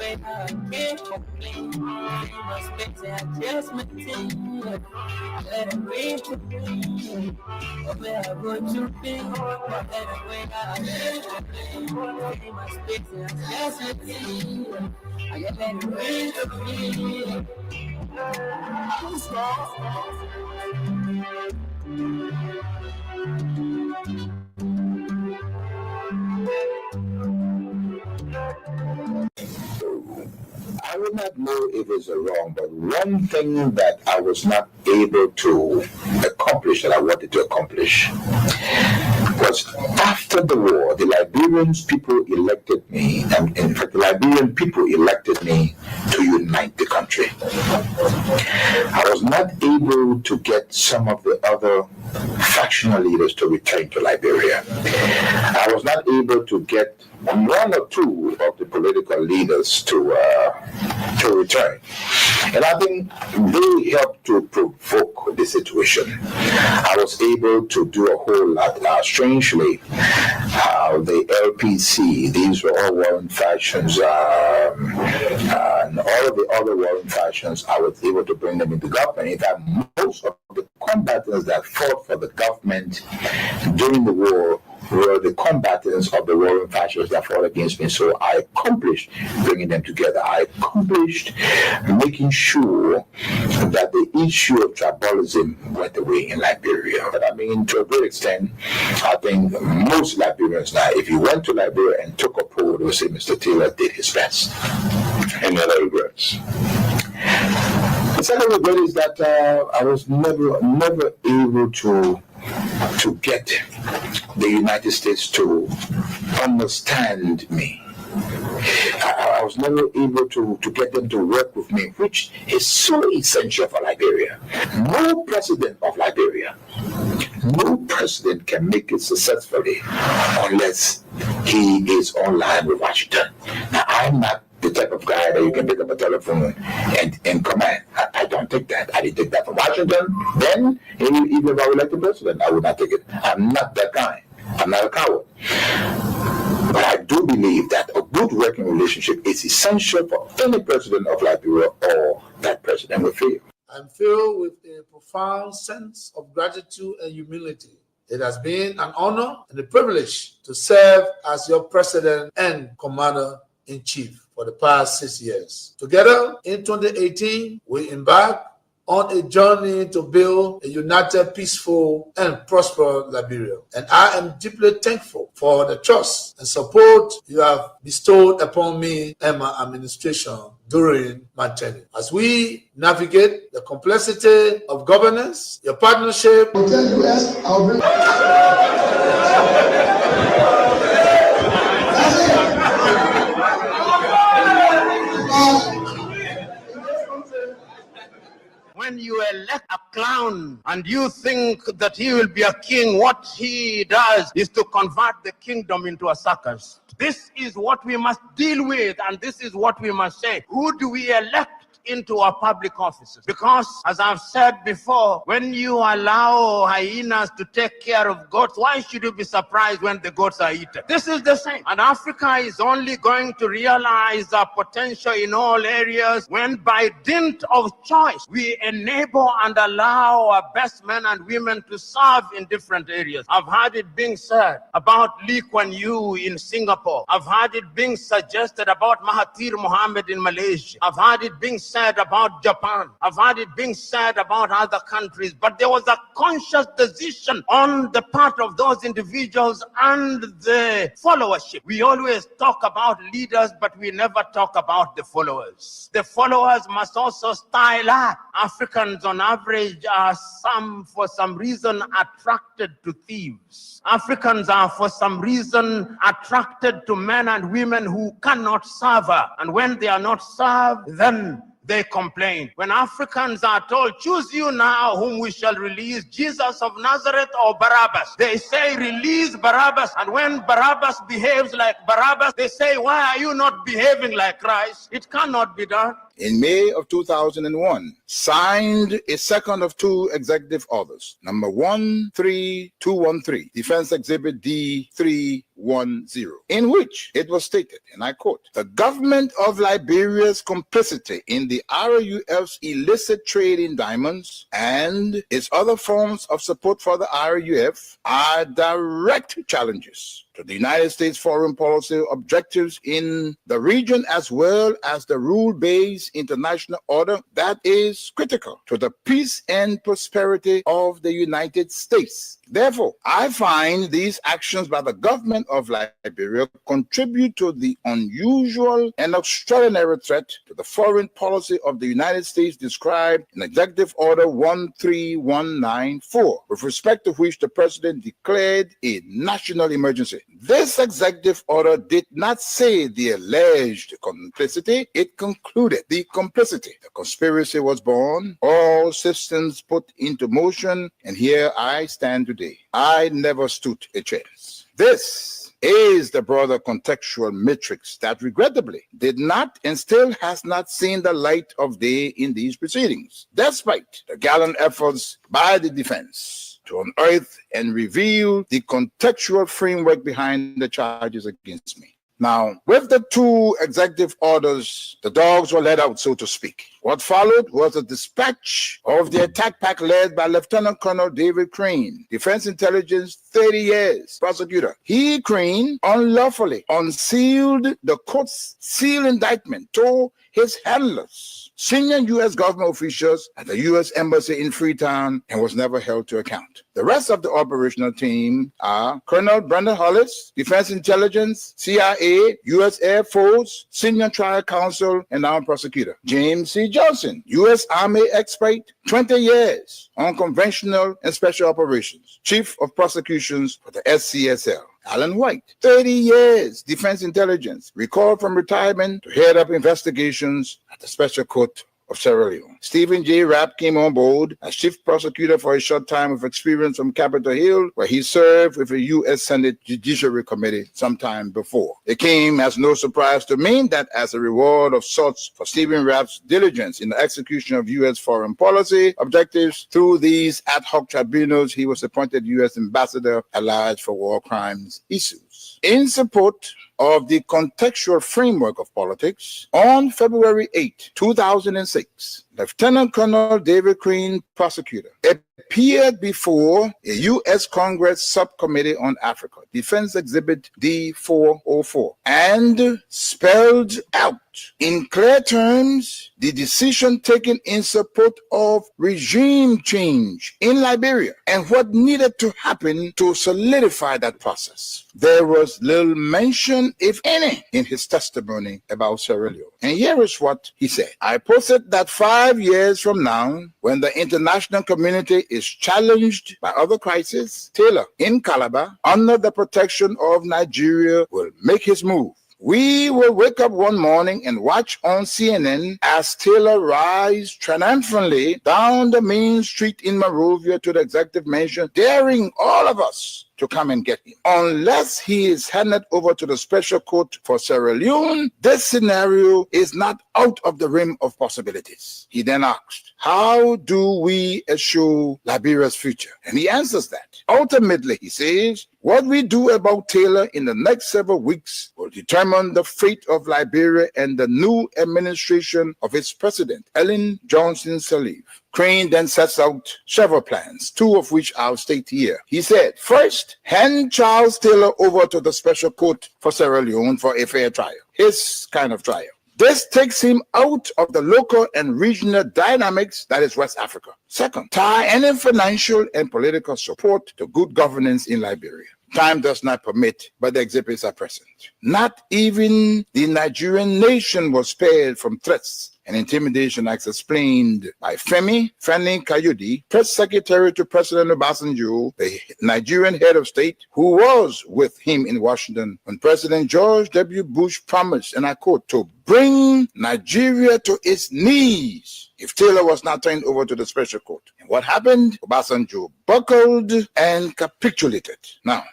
way I can't complain. You must fix it, I just maintain. Let it rain to me. Where I go to be, let it rain, I can't complain. You must fix it, I just maintain. I get let it rain to me. I would not know if it's wrong, but one thing that I was not able to accomplish that I wanted to accomplish was after the war, the Liberian people elected me, and in fact, the Liberian people elected me to unite the country. I was not able to get some of the other factional leaders to return to Liberia. I was not able to get one or two of the political leaders to return. And I think they helped to provoke the situation. I was able to do a whole lot. Strangely, the LPC, these were all warring factions, and all of the other warring factions, I was able to bring them into government. In fact, most of the combatants that fought for the government during the war were the combatants of the warring factions that fought against me. So I accomplished bringing them together. I accomplished making sure that the issue of tribalism went away in Liberia. But I mean, to a great extent, I think most Liberians now, if you went to Liberia and took a poll, they would say Mr. Taylor did his best. Any other regrets? The second regret is that I was never able to get the United States to understand me. I was never able to get them to work with me, which is so essential for Liberia. No president of Liberia, no president can make it successfully unless he is online with Washington. Now, I'm not the type of guy that you can pick up a telephone and command. I don't take that. I didn't take that from Washington. Then, even if I were elected president, I would not take it. I'm not that guy. I'm not a coward. But I do believe that a good working relationship is essential for any president of Liberia, or that president will fail. I'm filled with a profound sense of gratitude and humility. It has been an honor and a privilege to serve as your president and commander-in-chief for the past 6 years. Together, in 2018, we embarked on a journey to build a united, peaceful, and prosperous Liberia. And I am deeply thankful for the trust and support you have bestowed upon me and my administration during my tenure. As we navigate the complexity of governance, your partnership with the U.S., when you elect a clown and you think that he will be a king, what he does is to convert the kingdom into a circus. This is what we must deal with, and this is what we must say. Who do we elect into our public offices? Because, as I've said before, when you allow hyenas to take care of goats, why should you be surprised when the goats are eaten? This is the same. And Africa is only going to realize our potential in all areas when, by dint of choice, we enable and allow our best men and women to serve in different areas. I've heard it being said about Lee Kuan Yew in Singapore. I've heard it being suggested about Mahathir Mohamad in Malaysia. I've heard it being said about Japan. I've heard it being said about other countries, but there was a conscious decision on the part of those individuals and the followership. We always talk about leaders, but we never talk about the followers. The followers must also style up. Africans on average are for some reason attracted to thieves. Africans are for some reason attracted to men and women who cannot serve her. And when they are not served, then they complain. When Africans are told, choose you now whom we shall release, Jesus of Nazareth or Barabbas, they say, release Barabbas. And when Barabbas behaves like Barabbas, they say, why are you not behaving like Christ? It cannot be done. in May of 2001, signed a second of two executive orders, number 13213, Defense Exhibit D310, in which it was stated, and I quote, "The government of Liberia's complicity in the RUF's illicit trade in diamonds and its other forms of support for the RUF are direct challenges to the United States foreign policy objectives in the region, as well as the rule-based international order that is critical to the peace and prosperity of the United States. Therefore, I find these actions by the government of Liberia contribute to the unusual and extraordinary threat to the foreign policy of the United States described in Executive Order 13194, with respect to which the President declared a national emergency. This executive order did not say the alleged complicity, it concluded the complicity. The conspiracy was born, all systems put into motion, and here I stand today. I never stood a chance. This is the broader contextual matrix that regrettably did not and still has not seen the light of day in these proceedings, despite the gallant efforts by the defense to unearth and reveal the contextual framework behind the charges against me. Now, with the two executive orders, the dogs were let out, so to speak. What followed was a dispatch of the attack pack led by Lieutenant Colonel David Crane, Defense Intelligence 30 years prosecutor. He, Crane, unlawfully unsealed the court's sealed indictment to his handlers, senior U.S. government officials at the U.S. Embassy in Freetown, and was never held to account. The rest of the operational team are Colonel Brandon Hollis, Defense Intelligence, CIA, U.S. Air Force, Senior Trial Counsel, and Armed Prosecutor. James C. Johnson, U.S. Army expert, 20 years on conventional and special operations, Chief of Prosecutions for the SCSL. Alan White, 30 years, Defense Intelligence, recalled from retirement to head up investigations at the Special Court of Sierra Leone. Stephen J. Rapp came on board as chief prosecutor for a short time with experience from Capitol Hill, where he served with the U.S. Senate Judiciary Committee sometime before. It came as no surprise to me that as a reward of sorts for Stephen Rapp's diligence in the execution of U.S. foreign policy objectives through these ad hoc tribunals, he was appointed U.S. Ambassador at Large for War Crimes issues. In support of the contextual framework of politics, on February 8, 2006, Lieutenant Colonel David Crane, prosecutor, appeared before a U.S. Congress Subcommittee on Africa, Defense Exhibit D404, and spelled out in clear terms the decision taken in support of regime change in Liberia and what needed to happen to solidify that process. There was little mention, if any, in his testimony about Sierra Leone. And here is what he said. I posted that 5 years from now, when the international community is challenged by other crises, Taylor in Calabar, under the protection of Nigeria, will make his move. We will wake up one morning and watch on CNN as Taylor rides triumphantly down the main street in Monrovia to the executive mansion, daring all of us to come and get him. Unless he is handed over to the Special Court for Sierra Leone, this scenario is not out of the realm of possibilities. He then asked, how do we assure Liberia's future? And he answers that. Ultimately, he says, what we do about Taylor in the next several weeks will determine the fate of Liberia and the new administration of its president, Ellen Johnson Sirleaf. Crane then sets out several plans, two of which I'll state here. He said, first, hand Charles Taylor over to the Special Court for Sierra Leone for a fair trial, his kind of trial. This takes him out of the local and regional dynamics that is West Africa. Second, tie any financial and political support to good governance in Liberia. Time does not permit, but the exhibits are present. Not even the Nigerian nation was spared from threats and intimidation, as explained by Femi Fani-Kayode, press secretary to President Obasanjo, the Nigerian head of state, who was with him in Washington when President George W. Bush promised, and I quote, to bring Nigeria to its knees if Taylor was not turned over to the Special Court. And what happened? Obasanjo buckled and capitulated. Now,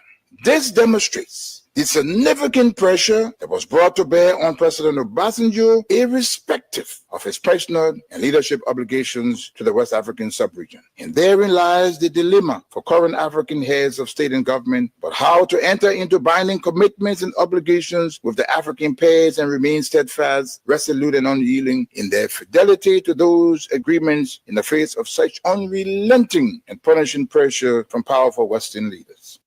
this demonstrates the significant pressure that was brought to bear on President Obasanjo, irrespective of his personal and leadership obligations to the West African sub-region. And therein lies the dilemma for current African heads of state and government, but how to enter into binding commitments and obligations with the African pairs and remain steadfast, resolute, and unyielding in their fidelity to those agreements in the face of such unrelenting and punishing pressure from powerful Western leaders.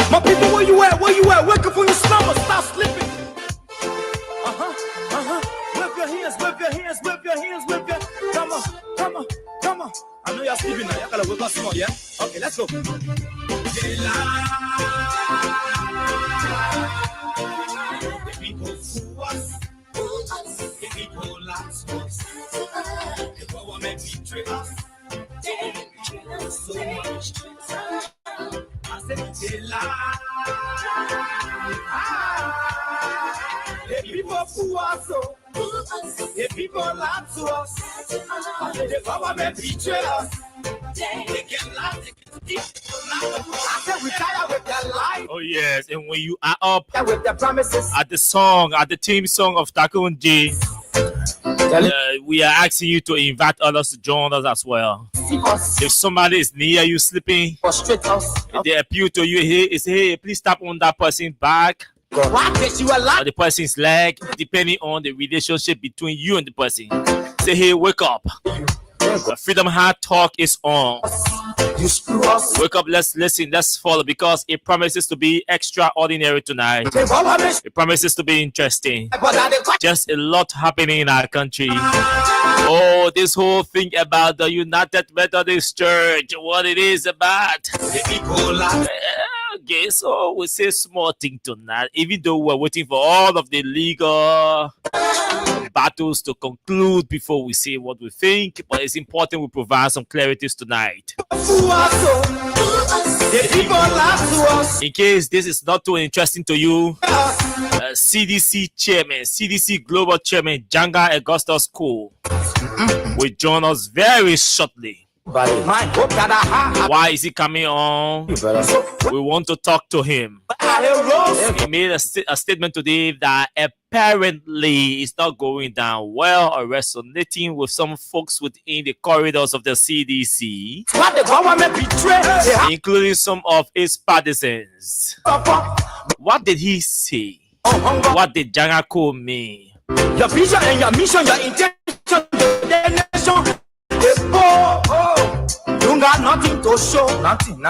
My people, where you at? Where you at? Wake up from your slumber, stop sleeping. Whip your hands, whip your hands, whip your hands, whip your. Come on, come on, come on. I know y'all sleeping now. Y'all gotta wake up small, yeah? Okay, let's go. The people fool us. The people lie to us. The government betray us. So much. I said they lie. The people fool us. The people lie to us. The government betray us. They can lie. I said we tired with their life. Oh yes, and when you are up With their promises. at the theme song of Takunji, we are asking you to invite others to join us as well. See us. If somebody is near you sleeping, Frustrate us. if they appeal to you, hey, please tap on that person's back Why can't you allow? or the person's leg, depending on the relationship between you and the person. Say, hey, wake up. Freedom Heart Talk is on. You screw us. Wake up, let's listen, let's follow, because it promises to be extraordinary tonight. The government. It promises to be interesting. But are they quite? Just a lot happening in our country. Oh, this whole thing about the United Methodist Church, what it is about. The people lie. Okay, so we say small thing tonight, even though we're waiting for all of the legal battles to conclude before we say what we think, but it's important we provide some clarities tonight. Fool us. The people lie to us. In case this is not too interesting to you, CDC Chairman, CDC Global Chairman Janga Augustus Cole will join us very shortly. My hope that I Why is he coming on? We want to talk to him. have. He made a statement today that apparently it's not going down well or resonating with some folks within the corridors of the CDC, What the government betray? They have including some of his partisans. What did he say? hunger. What did Janga Cole mean? Your vision and your mission, your intention, the nation. The poor. You got nothing to show. Nothing.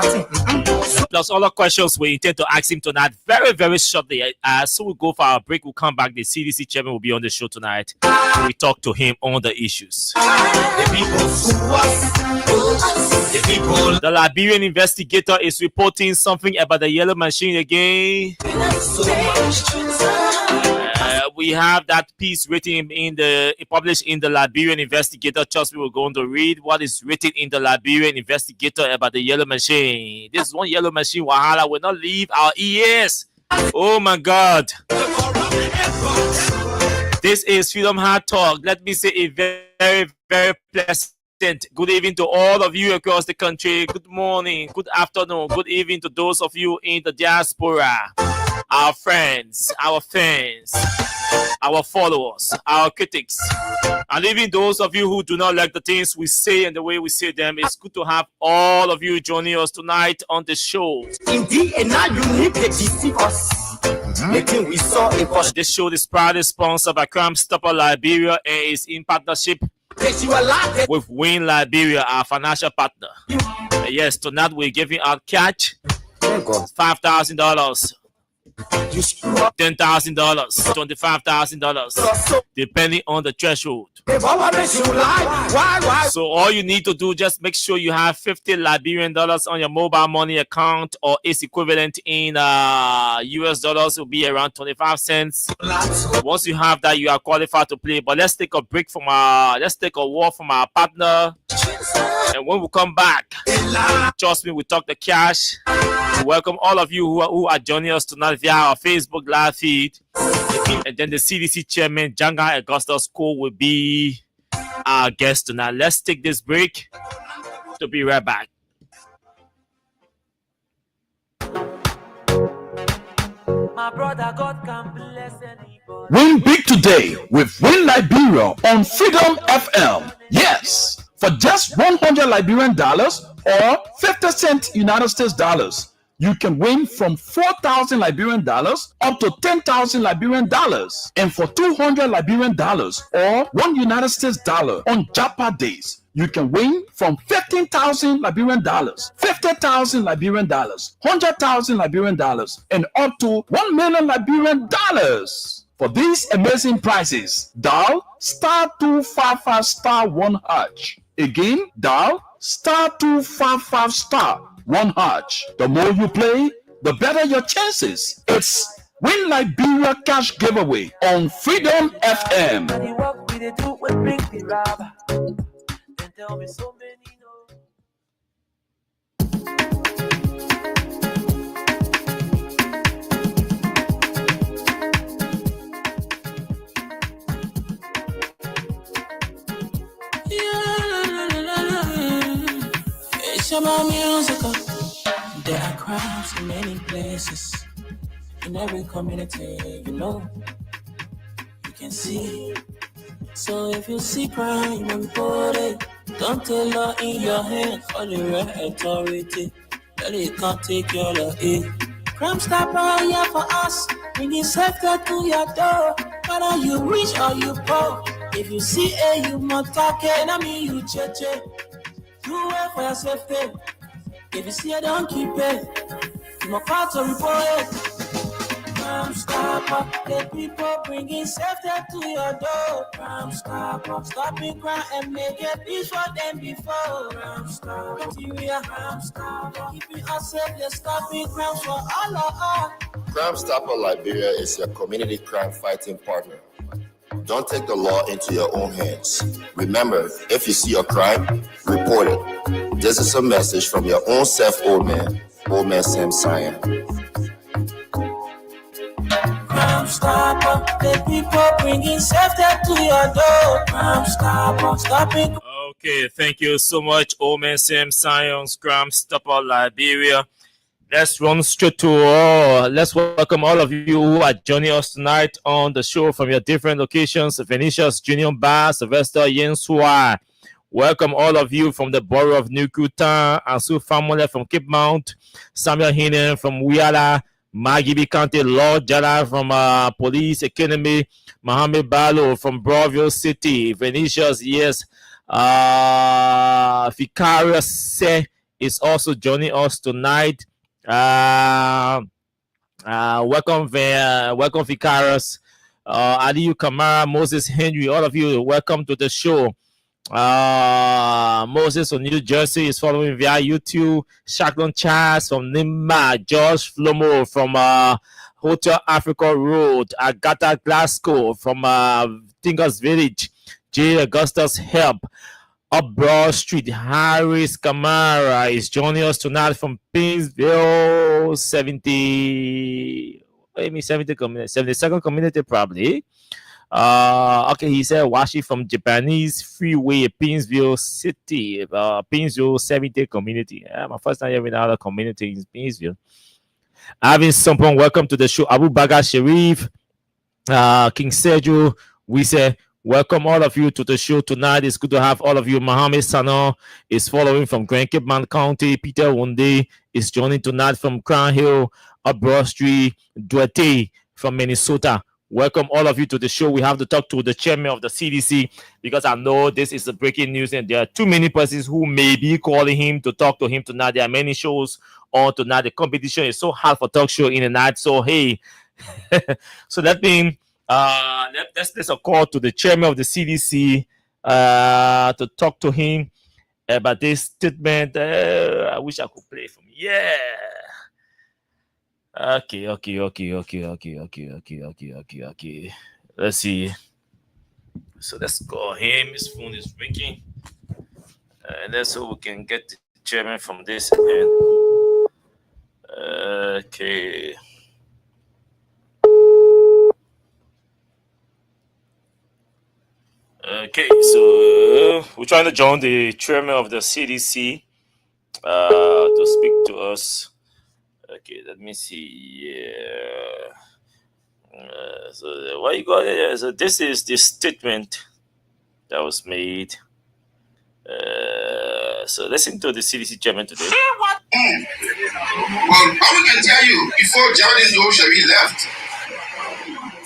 Plus all the questions we intend to ask him tonight very, very shortly. So we'll go for our break. We'll come back. The CDC chairman will be on the show tonight. We talk to him on the issues. The people fool us. The people. The Liberian investigator is reporting something about the yellow machine again. We have that piece written published in the Liberian Investigator. Trust me, we're going to read what is written in the Liberian Investigator about the yellow machine. This one yellow machine, Wahala, will not leave our ears. Oh my God. This is Freedom Heart Talk. Let me say a very, very pleasant good evening to all of you across the country. Good morning, good afternoon, good evening to those of you in the diaspora. Our friends, our fans, our followers, our critics, and even those of you who do not like the things we say and the way we say them. It's good to have all of you joining us tonight on the show. Indeed, and now you need to deceive us. The thing we saw it was This show is proudly sponsored by Crime Stopper Liberia and is in partnership that you alive. with Win Liberia, our financial partner. Yes, tonight we're giving out cash $5,000. You screw up. $10,000, $25,000, depending on the threshold. The government should lie. Why? So all you need to do, just make sure you have 50 Liberian dollars on your mobile money account, or its equivalent in US dollars will be around 25 cents. Once you have that, you are qualified to play. But let's take a break from let's take a walk from our partner. And when we come back, trust me, we talk the cash. Welcome all of you who are joining us tonight via our Facebook live feed. And then the CDC chairman, Janga Augustus Cole, will be our guest tonight. Let's take this break to be right back. My brother, God can bless anybody. Win big today with Win Liberia on Freedom FM. Yes, for just $100 Liberian dollars or 50 cent United States dollars, you can win from 4,000 Liberian dollars up to 10,000 Liberian dollars. And for $200 Liberian dollars or $1 United States dollar on Japa days, you can win from 15,000 Liberian dollars, 50,000 Liberian dollars, 100,000 Liberian dollars, and up to 1 million Liberian dollars. For these amazing prizes, dial *255*1#. Again, dial *255*1#. The more you play, the better your chances. It's Win Liberia Cash Giveaway on Freedom FM. And the work we dey do will bring the rubber. They tell me so many no. It's about musical. There are crowds in many places, in every community, you can see. So if you see crime, report it. Don't tell law in your hands for the right authority. That it can't take your law in. Crime Stopper here for us, bringing safety to your door. Whether you rich or you poor, if you see you must talk it. I mean you check. Do it for your safety. If you see it, don't keep it. You must call to report it. Crime Stopper, the people bringing safety to your door. Crime Stopper, stopping crime and make it peace for them before. Crime Stopper, Crime Stopper, keeping us safe, they're stopping crimes for all of us. Crime Stopper Liberia is your community crime fighting partner. Don't take the law into your own hands. Remember, if you see a crime, report it. This is a message from your own self, Old Man Sam Sion. Crime Stopper, the people bringing safety to your door. Crime Stopper, stopping. Okay, thank you so much, Old Man Sam Sion, Crime Stopper Liberia. Let's run straight to let's welcome all of you who are joining us tonight on the show from your different locations. Venetia's Junior Bar, Sylvester Yensua. Welcome all of you from the borough of New Kutan, Ansu Famole from Cape Mount, Samuel Hinen from Wiala, Magibi County, Lord Jala from Police Academy, Mohammed Balo from Broadville City, Venetia's, yes, Vicarious is also joining us tonight. Welcome Vicarious, Aliyu Kamara, Moses Henry, all of you, welcome to the show. Moses from New Jersey is following via YouTube. Shaklon Chas from Nimba, George Flomo from Hotel Africa Road, Agatha Glasgow from Tingers Village, J. Augustus Help, up Broad Street. Harris Kamara is joining us tonight from Painesville 72nd community probably. Okay, he said Washi from Japanese Freeway, Painesville City, Painesville 70th community. My first time hearing another community in Painesville. Avin Sompong, welcome to the show. Abu Baga Sharif, King Sergio, we say welcome all of you to the show tonight. It's good to have all of you. Mohammed Sano is following from Grand Cape Mount County. Peter Wunde is joining tonight from Crown Hill, up Broad Street. Duarte from Minnesota. Welcome all of you to the show. We have to talk to the chairman of the CDC because I know this is the breaking news and there are too many persons who may be calling him to talk to him tonight. There are many shows on tonight. The competition is so hard for talk show in the night. So, hey, so that means let's a call to the chairman of the CDC to talk to him about this statement. I wish I could play for me. Yeah. Okay. Let's see. So let's call him. His phone is ringing. And that's so we can get the chairman from this end. Okay. Okay, so we're trying to join the chairman of the CDC to speak to us. Okay, let me see. Yeah. So what you got here? So this is the statement that was made. So listen to the CDC chairman today. Well, I can tell you, before Geraldine Dosheri left,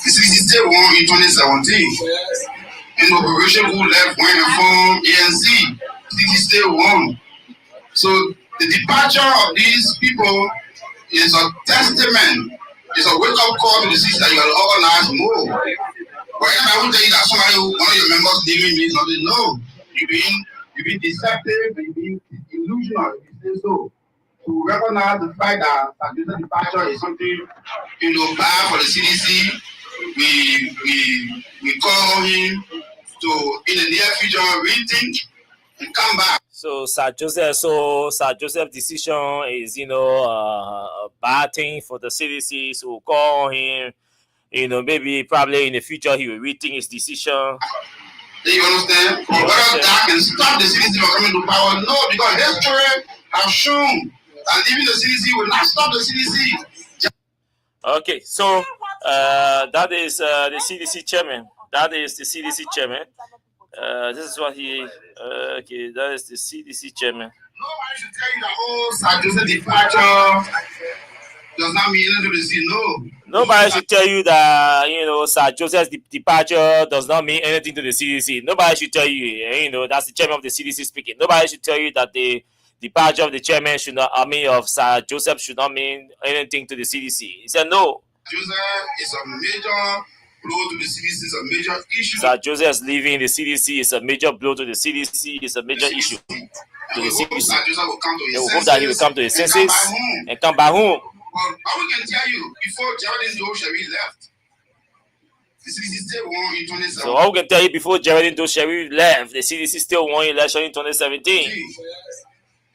the CDC still won in 2017. And Operation who left when and from ANC, CDC still won. So the departure of these people is a testament, it's a wake-up call to the CDC that you are organized more. But I will tell you that somebody, one of your members leaving means nothing. No, you've been deceptive, and you've been illusional, if you say so. To recognize the fact that this departure is something, bad for the CDC, we call him to, in the near future, rethink and come back. So Sir Joseph decision is, a bad thing for the CDC. So we'll call him, maybe probably in the future he will rethink his decision. Do you understand? But whether that can stop the CDC from coming to power, no, because history has shown that even the CDC will not stop the CDC. Okay, so that is the CDC chairman. That is the CDC chairman. This is what he. Okay, that is the CDC chairman. Nobody should tell you that Sir Joseph departure does not mean anything to the CDC. No. Nobody should tell you that Sir Joseph's departure does not mean anything to the CDC. Nobody should tell you, that's the chairman of the CDC speaking. Nobody should tell you that the departure of the chairman should not, of Sir Joseph should not mean anything to the CDC. He said no. Joseph is a major blow to the CDC. It's a major issue. Sir Joseph's leaving the CDC is a major blow to the CDC. It's a major issue to the CDC. Sir Joseph will come to his hope that he will come to his senses and come back home. Well, I can tell you, before Geraldine Dosheri left, the CDC still won in 2017. So I can tell you, before Geraldine Dosheri left, the CDC still won election in 2017.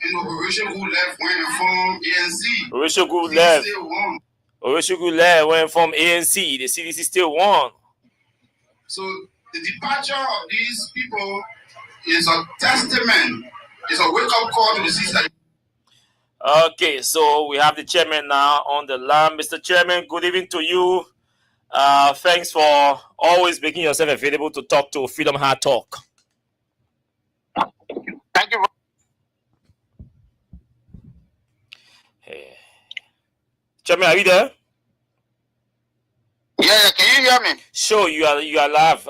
And Operation who left when and from ANC. Operation who left. Operation who left went from ANC. The CDC still won. So the departure of these people is a testament. It's a wake-up call to the CDC. Okay, so we have the chairman now on the line. Mr. Chairman, good evening to you. Thanks for always making yourself available to talk to Freedom Hard Talk. Thank you. Hey. Chairman, are you there? Yeah, can you hear me? Sure, you are live.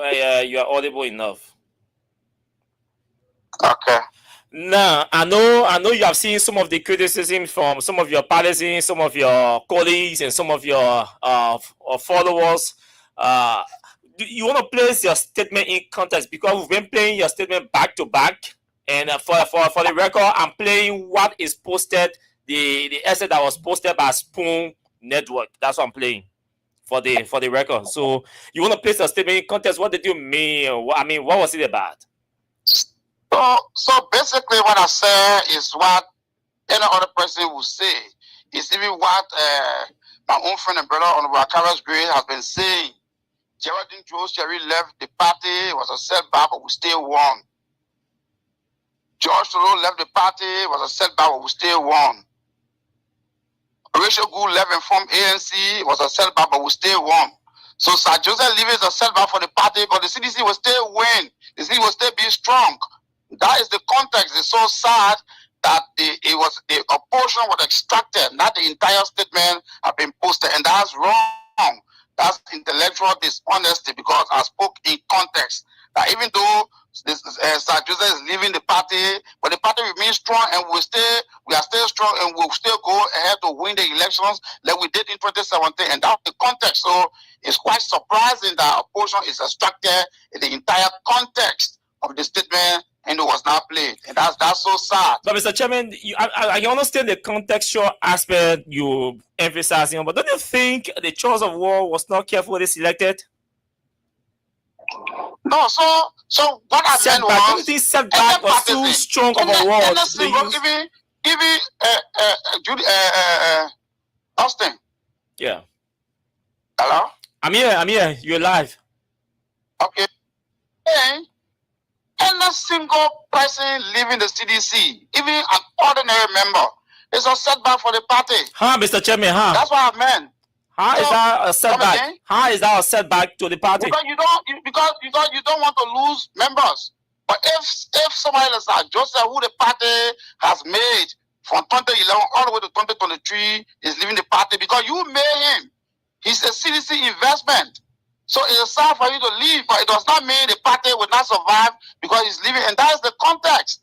You are audible enough. Okay. Now, I know you have seen some of the criticism from some of your partisans, some of your colleagues, and some of your followers. You want to place your statement in context because we've been playing your statement back to back. And for the record, I'm playing what is posted, the essay that was posted by Spoon Network. That's what I'm playing for the record. So you want to place your statement in context. What did you mean? What was it about? So basically what I say is what any other person will say. It's even what my own friend and brother Honorable Akaras Gray has been saying. Geraldine Dosheri left the party, it was a setback, but we still won. George Soro left the party, it was a setback, but we still won. Horatio Gould left and from ANC, it was a setback, but we still won. So Sir Joseph leaving is a setback for the party, but the CDC will still win. The CDC will still be strong. That is the context. It's so sad that a portion was extracted, not the entire statement have been posted, and that's wrong. That's intellectual dishonesty because I spoke in context. That even though Sir Joseph is leaving the party, but the party remains strong, and we are still strong, and we'll still go ahead to win the elections like we did in 2017, and that's the context. So it's quite surprising that a portion is extracted in the entire context of the statement, and it was not played, and that's so sad. But Mr. Chairman, I understand the contextual aspect you emphasizing, but don't you think the choice of war was not carefully selected? No, so what I meant was, don't you think setback was too strong of a word? Austin. Yeah. Hello. I'm here. You're live. Okay. Hey. Any single person leaving the CDC, even an ordinary member, It's a setback for the party. Mr. Chairman, That's what I meant. How is that a setback? again? How is that a setback to the party? Because you don't want to lose members. But if somebody like Joseph, who the party has made from 2011 all the way to 2023, is leaving the party because you made him. He's a CDC investment. So it is sad for you to leave, but it does not mean the party will not survive because he's leaving. And that is the context.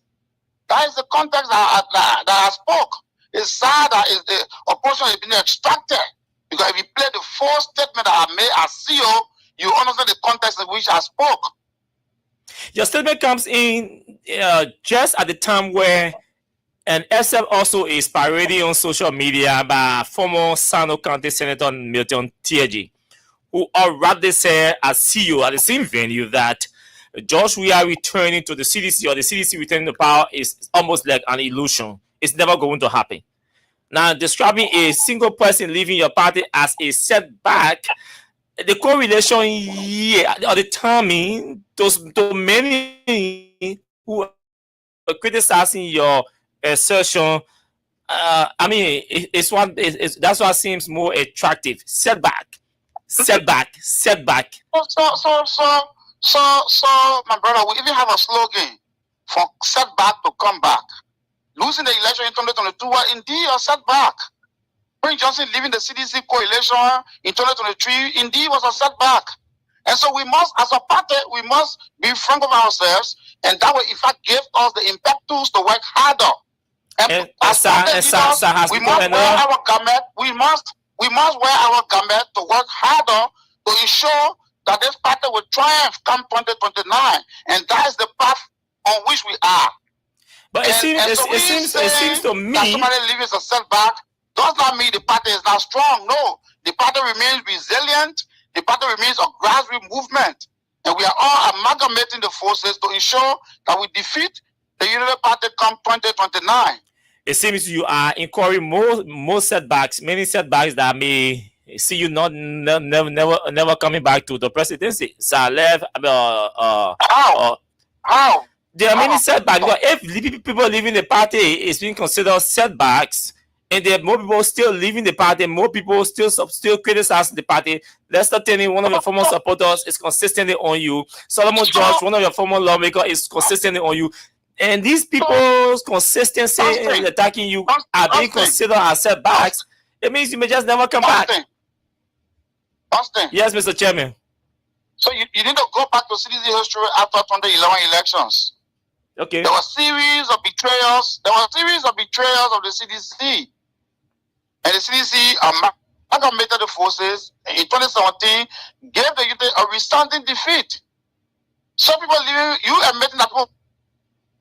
That is the context that I spoke. It's sad that the opposition is being extracted. Because if you play the full statement that I made as CEO, you understand the context in which I spoke. Your statement comes in just at the time where an SF also is parading on social media by former Sano County Senator Milton Tiegi, who already said as CEO at the same venue that George Weah returning to the CDC or the CDC returning to power is almost like an illusion. It's never going to happen. Now, describing a single person leaving your party as a setback, the correlation or the timing, to many who are criticizing your assertion, that's what seems more attractive. Setback. So, my brother, we even have a slogan for setback to come back. Losing the election in 2022 was indeed a setback. Prince Johnson leaving the CDC coalition in 2023 indeed was a setback. And so we must, as a party, we must be frank with ourselves, and that will in fact give us the impetus to work harder. And as party leaders, we must wear our garment. We must wear our garment to work harder to ensure that this party will triumph come 2029, and that is the path on which we are. But it seems to me that somebody leaving a setback does not mean the party is not strong. No, the party remains resilient. The party remains a grassroots movement, and we are all amalgamating the forces to ensure that we defeat the Unity Party come 2029. It seems you are incurring more setbacks, many setbacks that may see you never coming back to the presidency. Saleh, How? There are many setbacks. Because if people leaving the party is being considered setbacks, and there are more people still leaving the party, more people still criticizing the party. Lester Tenney, one of your former supporters, is consistently on you. Solomon George, one of your former lawmakers, is consistently on you. And these people's consistency in attacking you are being considered as setbacks. It means you may just never come back. Austin. Yes, Mr. Chairman. So you need to go back to CDC history after 2011 elections. Okay. There were a series of betrayals. of the CDC. And the CDC amalgamated the forces in 2017, gave the youth a resounding defeat. Some people leaving, you admitting that people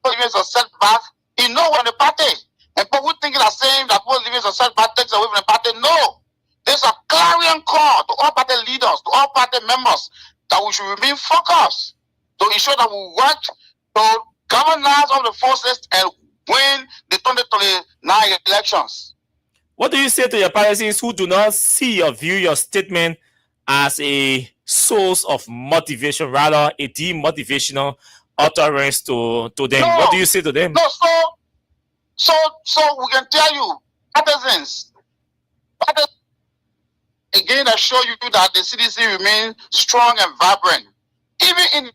leaving is a setback, in no one in the party. And people thinking that saying that people leaving is a setback takes away from the party. No. There's a clarion call to all party leaders, to all party members, that we should remain focused to ensure that we work to governance of the forces and win the 2029 elections. What do you say to your parents who do not see or view your statement as a source of motivation, rather a demotivational utterance to them? No, what do you say to them? No, so we can tell you, partisans, again, I show you that the CDC remains strong and vibrant. Even in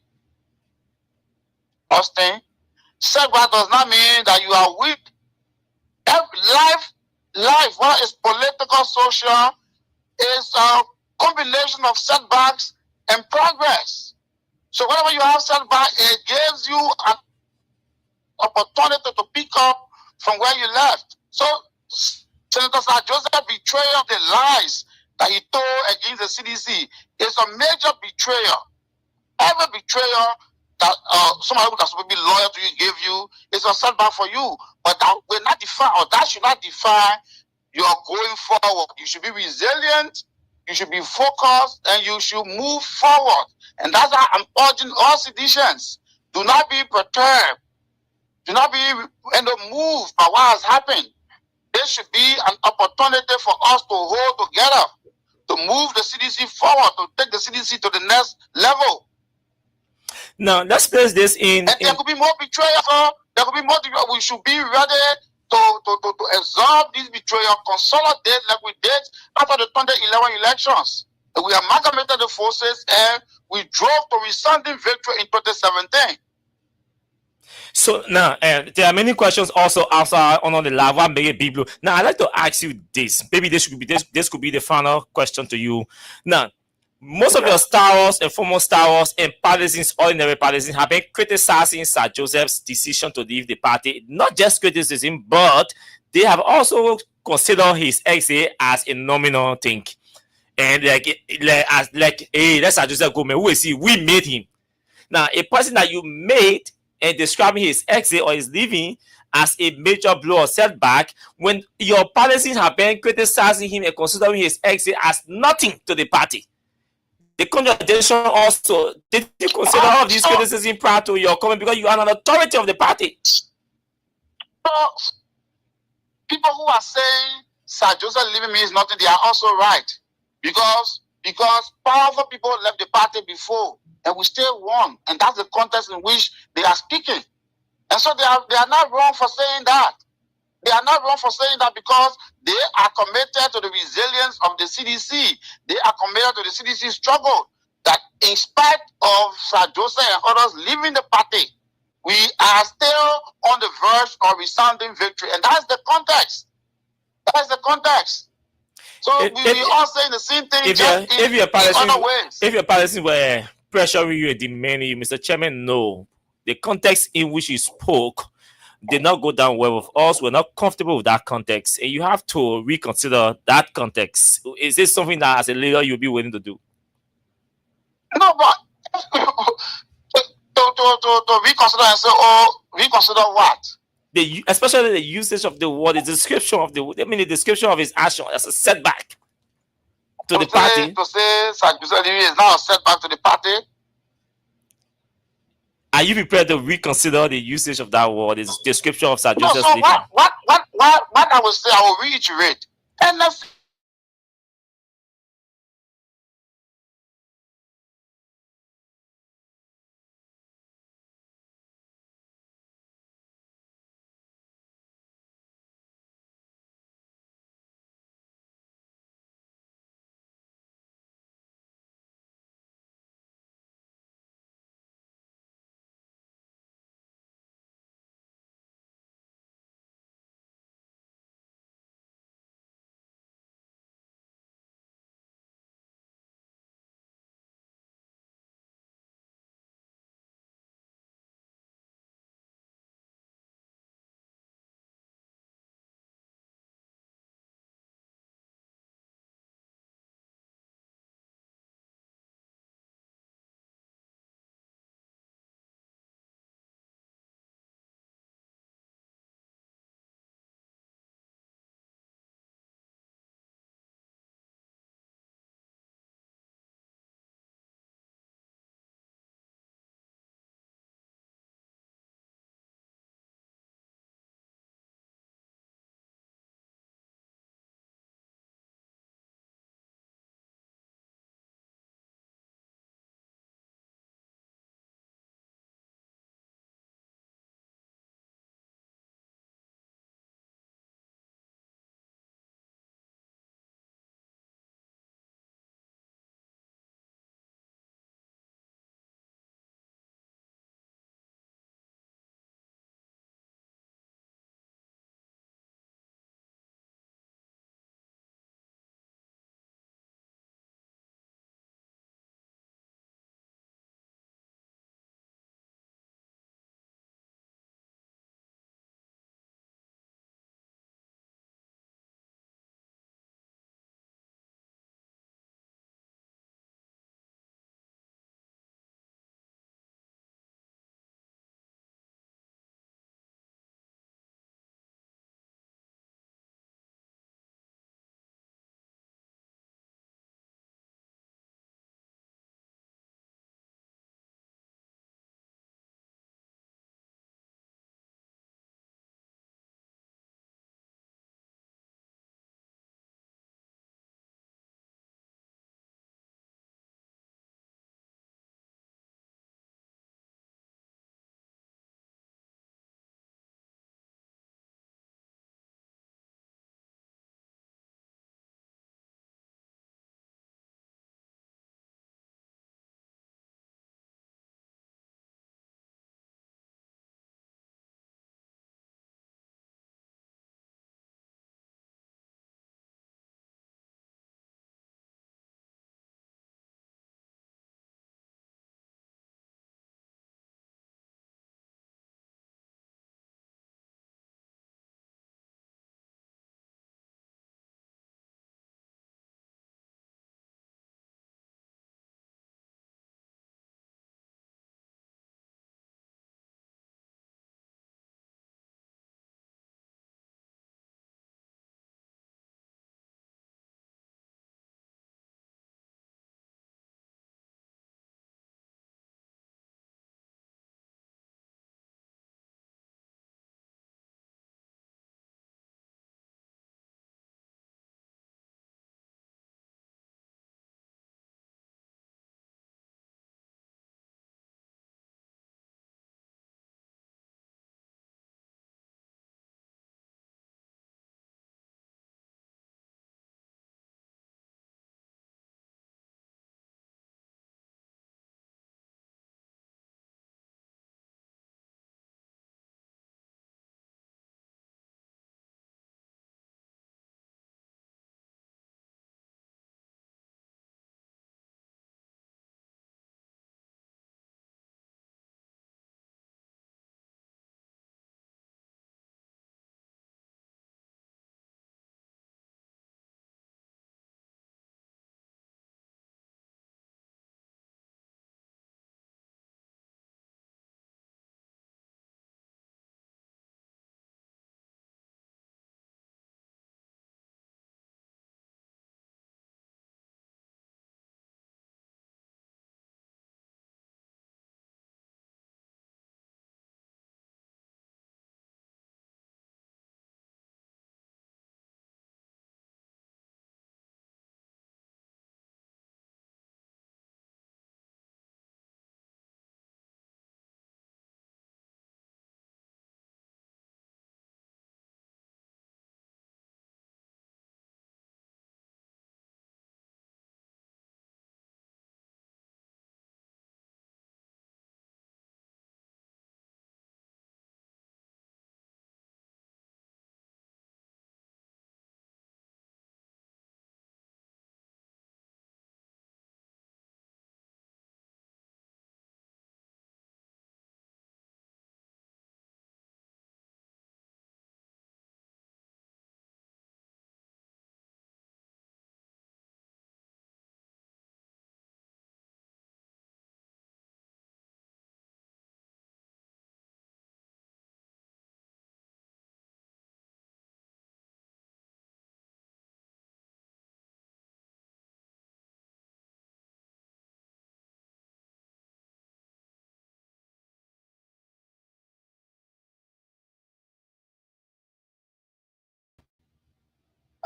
Austin, setback does not mean that you are weak. Life, what is political, social, is a combination of setbacks and progress. So whenever you have setback, it gives you an opportunity to pick up from where you left. So Senator Sir Joseph betrayal of the lies that he told against the CDC is a major betrayal. Every betrayal that somebody that's supposed to be loyal to you give you is a setback for you. But that will not define, or that should not define your going forward. You should be resilient, you should be focused, and you should move forward. And that's why I'm urging all citizens, do not be perturbed. Do not be moved by what has happened. This should be an opportunity for us to hold together, to move the CDC forward, to take the CDC to the next level. Now, let's place this in. And there could be more betrayal. There could be more. We should be ready to absorb this betrayal, consolidate like we did after the 2011 elections. We amalgamated the forces and we drove to resounding victory in 2017. So now, there are many questions also outside on the lava big blue. Now, I'd like to ask you this. Maybe this could be the final question to you. Now, most of your Star Wars and former Star Wars and partisans, ordinary partisans, have been criticizing Sir Joseph's decision to leave the party. Not just criticism, but they have also considered his exit as a nominal thing. And hey, that's Sir Joseph Gomez. Who is he? We made him. Now, a person that you made and describing his exit or his leaving as a major blow or setback, when your partisans have been criticizing him and considering his exit as nothing to the party. The contradiction also, did you consider all of these criticism prior to your comment because you are an authority of the party? So, people who are saying Sir Joseph leaving me is nothing, they are also right. Because powerful people left the party before and we still won. And that's the context in which they are speaking. And so they are not wrong for saying that. They are not wrong for saying that because they are committed to the resilience of the CDC. They are committed to the CDC struggle. That in spite of Sir Joseph and others leaving the party, we are still on the verge of resounding victory. And that's the context. That's the context. So we all saying the same thing if your other ways. If your partisans were pressuring you and demanding you, Mr. Chairman, no. The context in which you spoke did not go down well with us. We're not comfortable with that context. And you have to reconsider that context. Is this something that as a leader you'll be willing to do? No, but to reconsider and say, reconsider what? Especially the usage of the word, the description of the description of his action as a setback to the party. To say Sir Joseph is now a setback to the party. Are you prepared to reconsider the usage of that word, the description of Sir Joseph's leaving? What I will say, I will reiterate. And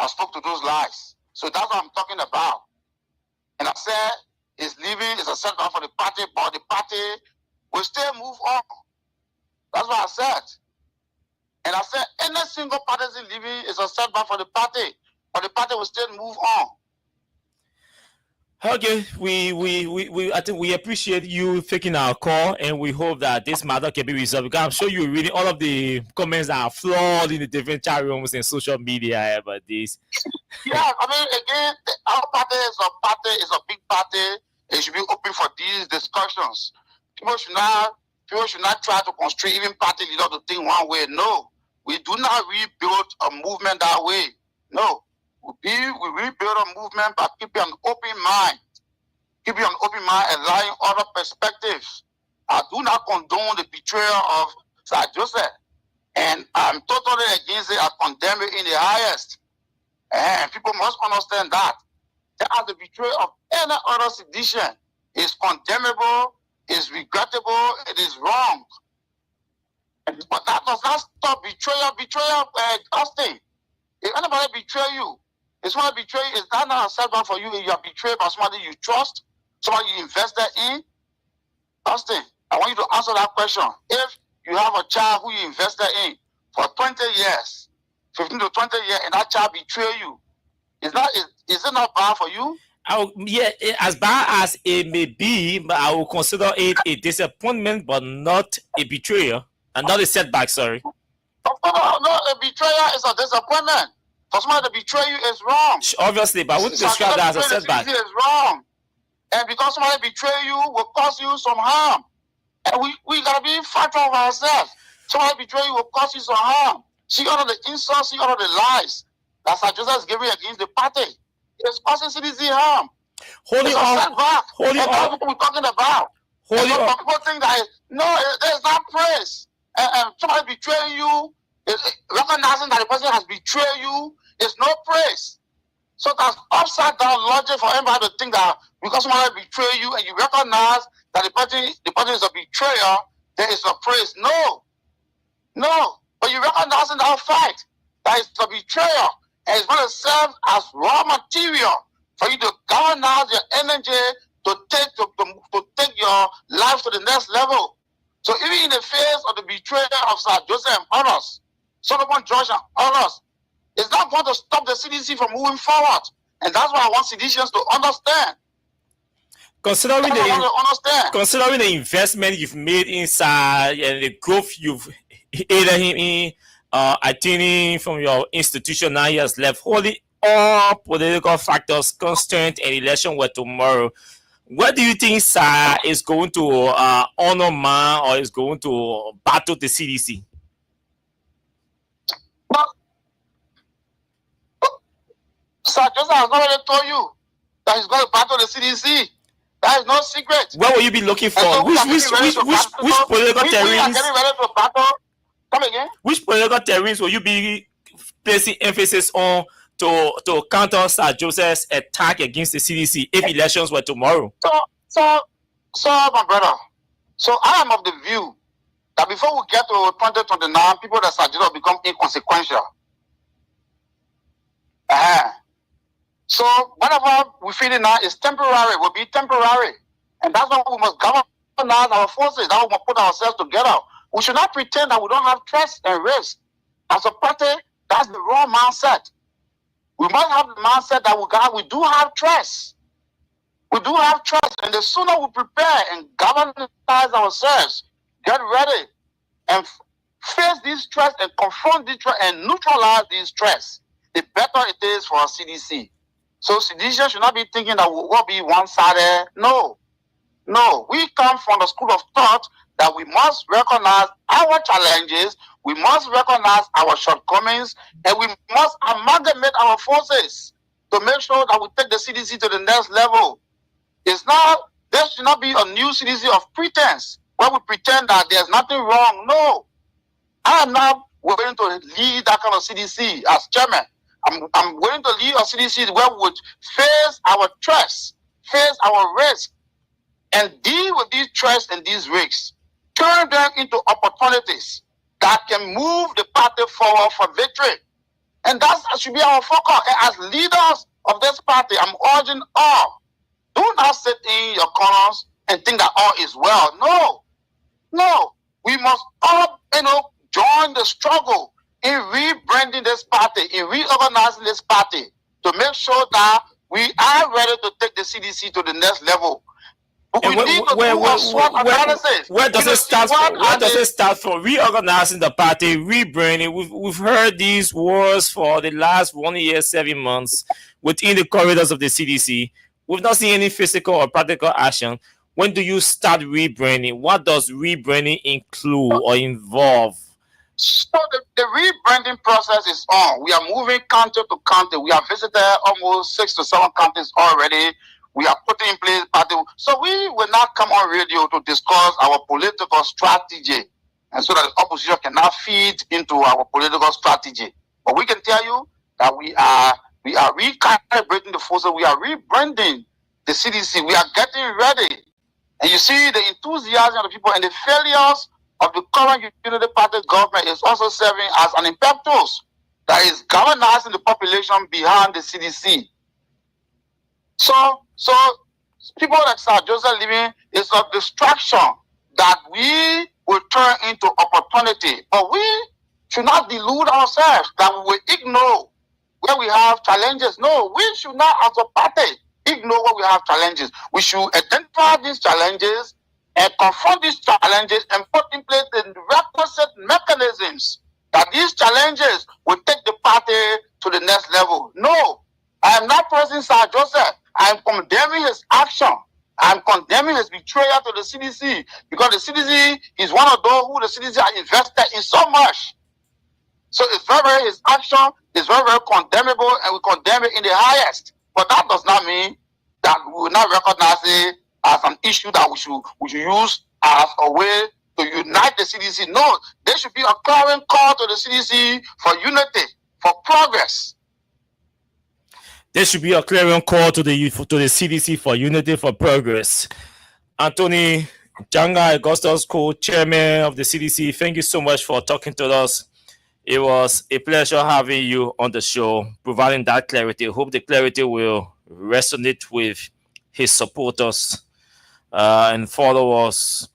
I spoke to those lies. So that's what I'm talking about. And I said, his leaving is a setback for the party, but the party will still move on. That's what I said. And I said, any single party leaving is a setback for the party, but the party will still move on. Okay, I think we appreciate you taking our call, and we hope that this matter can be resolved. Because I'm sure you're reading all of the comments that are flawed in the different chat rooms and social media about this. Yeah, I mean, again, our party is a big party. It should be open for these discussions. People should not try to constrain even party leaders to think one way. No, we do not rebuild a movement that way. No. We rebuild a movement by keeping an open mind. Keeping an open mind, allowing other perspectives. I do not condone the betrayal of Sir Joseph. And I'm totally against it. I condemn it in the highest. And people must understand that. As the betrayal of any other sedition is condemnable, is regrettable, it is wrong. But that does not stop betrayal, Austin. If anybody betray you, it's when I betray you, is that not a setback for you if you are betrayed by somebody you trust, somebody you invested in? Austin, I want you to answer that question. If you have a child who you invested in for 20 years, 15 to 20 years, and that child betray you, is it not bad for you? As bad as it may be, but I will consider it a disappointment, but not a betrayal, and not a setback, sorry. No, a betrayal is a disappointment. For somebody to betray you is wrong. Obviously, but I wouldn't describe that as a setback. Is wrong. And because somebody betray you will cause you some harm. And we gotta be factual of ourselves. Somebody betray you will cause you some harm. See all of the insults, see all of the lies that Sir Joseph is giving against the party. It's causing CDC harm. Holding on. That's what we're talking about. People think that there's not praise. And somebody betraying you, recognizing that the person has betrayed you, is no praise. So that's upside down logic for anybody to think that because somebody betrayed you and you recognize that the person is a betrayer, there is a praise. No. But you recognizing that fact that it's a betrayer and it's going to serve as raw material for you to galvanize your energy to take your life to the next level. So even in the face of the betrayal of Sir Joseph and others, Solomon George and others, it's not going to stop the CDC from moving forward. And that's what I want CDCians to understand. Considering the investment you've made inside and the growth you've aided him in, attaining from your institution, now he has left. Holding all political factors constant and election were tomorrow. What do you think Sir is going to honor man or is going to battle the CDC? Sir Joseph has already told you that he's going to battle the CDC. That is no secret. What will you be looking for? So which political terrains? Come again? Which political terrains will you be placing emphasis on to counter Sir Joseph's attack against the CDC if elections were tomorrow? So, my brother. So I am of the view that before we get to 2029, people that Sir Joseph become inconsequential. So whatever we feel now is temporary, will be temporary. And that's why we must galvanize our forces, that we must put ourselves together. We should not pretend that we don't have trust and risk. As a party, that's the wrong mindset. We must have the mindset that we do have trust. We do have trust. And the sooner we prepare and galvanize ourselves, get ready, and face this stress and confront this stress and neutralize this stress, the better it is for our CDC. So CDC should not be thinking that we'll be one-sided. No. We come from the school of thought that we must recognize our challenges, we must recognize our shortcomings, and we must amalgamate our forces to make sure that we take the CDC to the next level. There should not be a new CDC of pretense, where we pretend that there's nothing wrong. No. I am not willing to lead that kind of CDC as chairman. I'm willing to lead a CDC where we would face our threats, face our risk, and deal with these threats and these risks. Turn them into opportunities that can move the party forward for victory. And that should be our focus. And as leaders of this party, I'm urging all, do not sit in your corners and think that all is well. No, no. We must all, join the struggle in rebranding this party, in reorganizing this party to make sure that we are ready to take the CDC to the next level. But we need to do a SWOT analysis. Where does it start from? Where does it start from? Reorganizing the party, rebranding. We've heard these words for the last 1 year, 7 months within the corridors of the CDC. We've not seen any physical or practical action. When do you start rebranding? What does rebranding include or involve? So the rebranding process is on. We are moving county to county. We have visited almost 6 to 7 counties already. We are putting in place party. So we will not come on radio to discuss our political strategy, and so that the opposition cannot feed into our political strategy. But we can tell you that we are recalibrating the forces. We are rebranding the CDC. We are getting ready. And you see the enthusiasm of the people and the failures of the current Unity Party government is also serving as an impetus that is galvanizing the population behind the CDC. So people like Sir Joseph living is a distraction that we will turn into opportunity. But we should not delude ourselves that we will ignore where we have challenges. No, we should not, as a party, ignore where we have challenges. We should identify these challenges and confront these challenges and put in place the requisite mechanisms that these challenges will take the party to the next level. No, I am not praising Sir Joseph. I am condemning his action. I am condemning his betrayal to the CDC, because the CDC is one of those who the CDC are invested in so much. So it's very, his action is very, very condemnable, and we condemn it in the highest. But that does not mean that we will not recognize it as an issue that we should use as a way to unite the CDC. No, there should be a clarion call to the CDC for unity, for progress. There should be a clarion call to the CDC for unity, for progress. Anthony Janga Augustus, co-chairman of the CDC, thank you so much for talking to us. It was a pleasure having you on the show, providing that clarity. I hope the clarity will resonate with his supporters and followers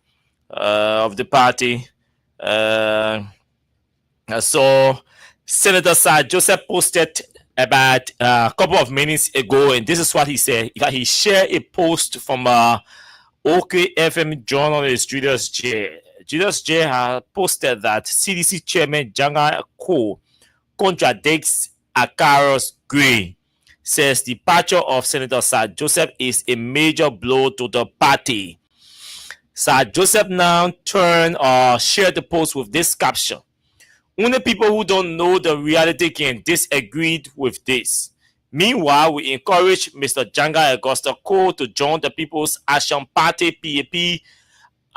of the party. So Senator Sir Joseph posted about a couple of minutes ago, and this is what he said. He shared a post from OKFM journalist Julius J. Julius J has posted that CDC chairman Janga Ko contradicts Akaro's Gray, says the departure of Senator Sir Joseph is a major blow to the party. Sir Joseph now turned or shared the post with this caption: only people who don't know the reality can disagree with this. Meanwhile, we encourage Mr. Janga Augusta Ko to join the People's Action Party, PAP.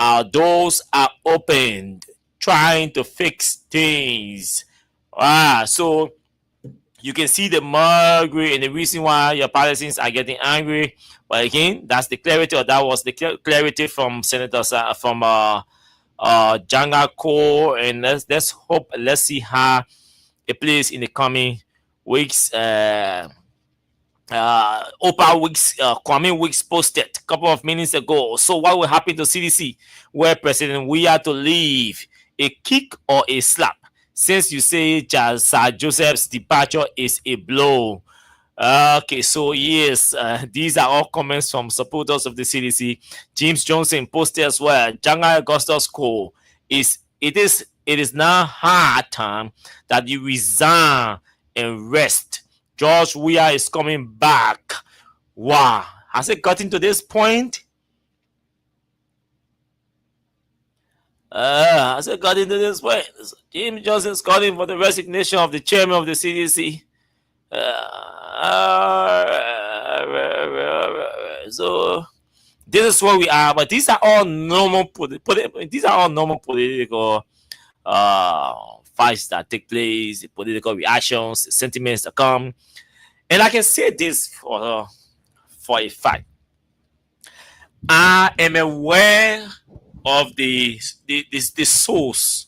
Our doors are opened, trying to fix things. So you can see the Margaret and the reason why your partisans are getting angry. But again, that's the clarity, or that was the clarity from Senator from Janga Ko, and let's hope, let's see how it plays in the coming weeks. Opa Weeks, Kwame Weeks posted a couple of minutes ago. So what will happen to CDC, where President we are to leave? A kick or a slap? Since you say Sir Joseph's departure is a blow. Okay, so yes, these are all comments from supporters of the CDC. James Johnson posted as well. Janga Augustus Ko it is now hard time that you resign and rest. George Weah is coming back. Wow, has it gotten to this point? Has it gotten to this point? James Johnson is calling for the resignation of the chairman of the CDC. So this is where we are, but these are all normal political fights that take place, political reactions, sentiments that come. And I can say this for a fact. I am aware of the source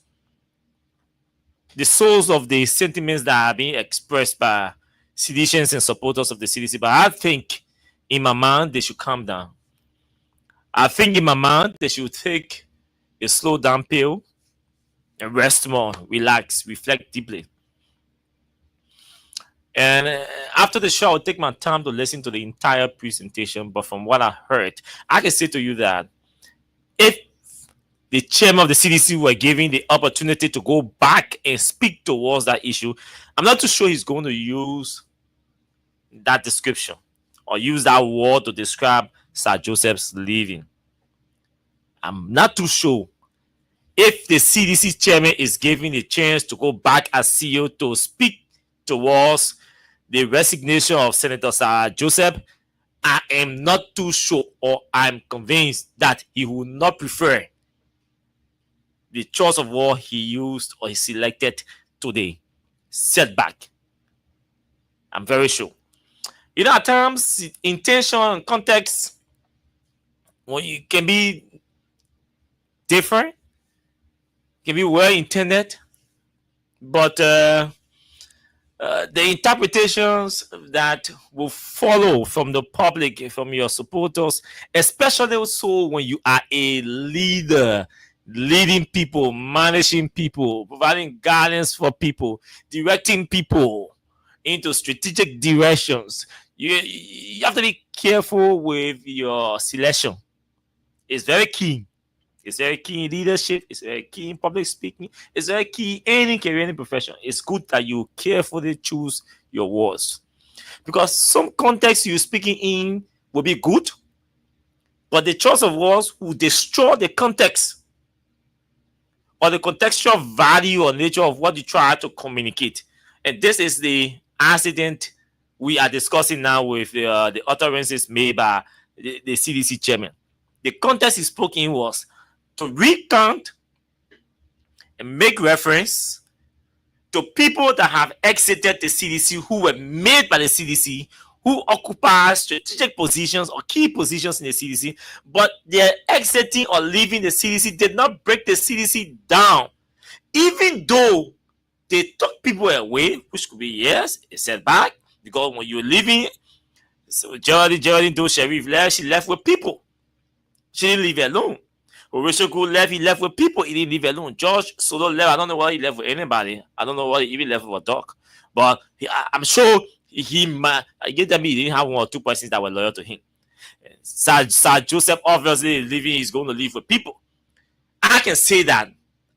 the source of the sentiments that are being expressed by seditionists and supporters of the CDC. But I think in my mind, they should calm down. I think in my mind, they should take a slow down pill and rest more, relax, reflect deeply. And after the show, I'll take my time to listen to the entire presentation. But from what I heard, I can say to you that if the chairman of the CDC were given the opportunity to go back and speak towards that issue, I'm not too sure he's going to use that description or use that word to describe Sir Joseph's leaving. I'm not too sure if the CDC chairman is given a chance to go back as CEO to speak towards the resignation of Senator Sir Joseph. I am not too sure, or I'm convinced that he would not prefer the choice of word he used or he selected today. Setback. I'm very sure. You know, at times, intention and context, well, you can be different, can be well intended, but the interpretations that will follow from the public, from your supporters, especially also when you are a leader, leading people, managing people, providing guidance for people, directing people into strategic directions. You have to be careful with your selection. It's very key. It's very key in leadership. It's very key in public speaking. It's very key in any career, any profession. It's good that you carefully choose your words, because some context you're speaking in will be good, but the choice of words will destroy the context or the contextual value or nature of what you try to communicate. And this is the accident we are discussing now with the utterances made by the CDC chairman. The context he spoke in was to recount and make reference to people that have exited the CDC, who were made by the CDC, who occupy strategic positions or key positions in the CDC, but their exiting or leaving the CDC did not break the CDC down, even though they took people away, which could be, yes, a setback, because when you're leaving, so Geraldine Doe Sheriff left, she left with people. She didn't leave alone. Horatio Gould left, he left with people, he didn't leave alone. George Solo left, I don't know why he left with anybody. I don't know why he even left with a dog. But I'm sure he gave them, he didn't have one or two persons that were loyal to him. Sir Joseph obviously leaving, he's going to leave with people. I can say that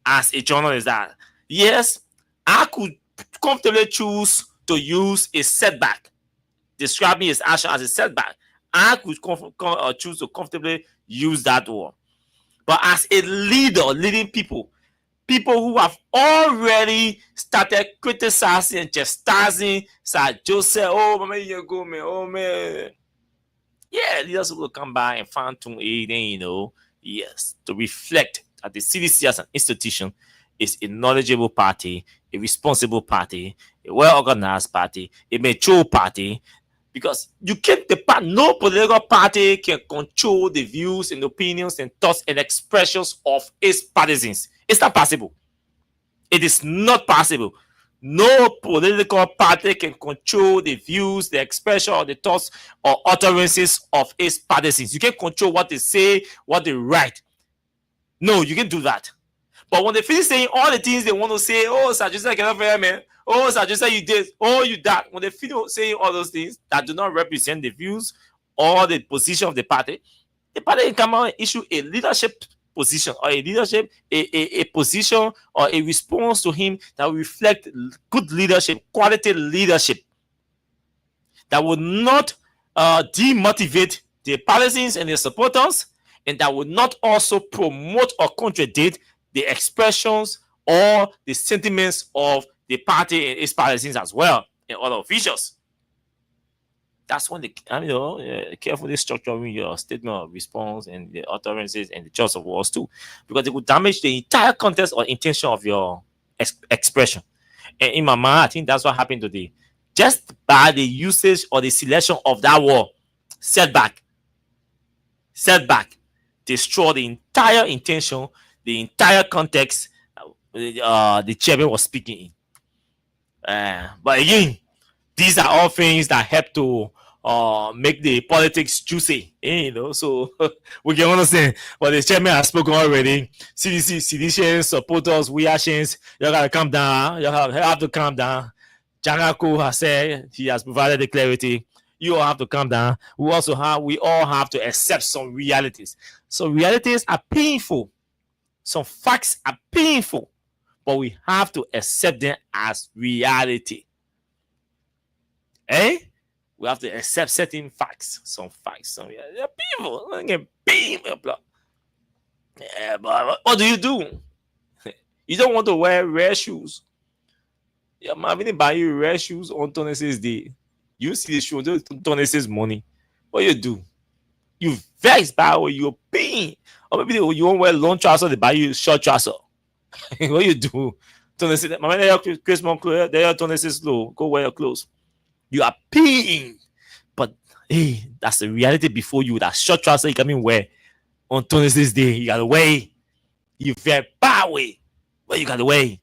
as a journalist that, yes, I could comfortably choose to use a setback, describing his action as a setback. I could choose to comfortably use that word. But as a leader, leading people who have already started criticizing and chastising Sir Joseph, oh, man, you go, man, oh, man. Yeah, leaders will come by and fine tune it, yes, to reflect that the CDC as an institution is a knowledgeable party, a responsible party, a well-organized party, a mature party, because you can't depart. No political party can control the views and opinions and thoughts and expressions of its partisans. It's not possible. It is not possible. No political party can control the views, the expression, or the thoughts or utterances of its partisans. You can't control what they say, what they write. No, you can't do that. But when they finish saying all the things they want to say, oh, Sir Joseph, I cannot fair, man. Oh, Sir Joseph, you did. Oh, you that. When they finish saying all those things that do not represent the views or the position of the party can come out and issue a leadership position or a position or a response to him that will reflect good leadership, quality leadership, that will not demotivate the partisans and their supporters, and that will not also promote or contradict the expressions or the sentiments of the party and its partisans as well, and other officials. That's when carefully structuring your statement of response and the utterances and the choice of words too, because it would damage the entire context or intention of your expression. And in my mind, I think that's what happened today. Just by the usage or the selection of that word, setback, destroy the entire intention, the entire context the chairman was speaking in. But again, these are all things that help to make the politics juicy, so we can understand. But the chairman has spoken already. CDC, seditionists, supporters, we actions, you gotta calm down. You have to calm down. Jagaku has said he has provided the clarity. You all have to calm down. We all have to accept some realities. So realities are painful. Some facts are painful, but we have to accept them as reality. We have to accept certain facts. Some facts. They're painful. Yeah, but what do? You don't want to wear rare shoes. Yeah, Marvin buy you rare shoes on Tony's day. You see the shoe on Tony's money. What you do? You vex by what you're paying. Or maybe you won't wear long trousers, they buy you short trousers. What you do? Tony says, my man, Christmas clothes, they are Tony says slow. Go wear your clothes. You are paying. But hey, that's the reality before you. That short trousers you can wear on Tony's day. You gotta wear. You feel bad way. But you gotta wear.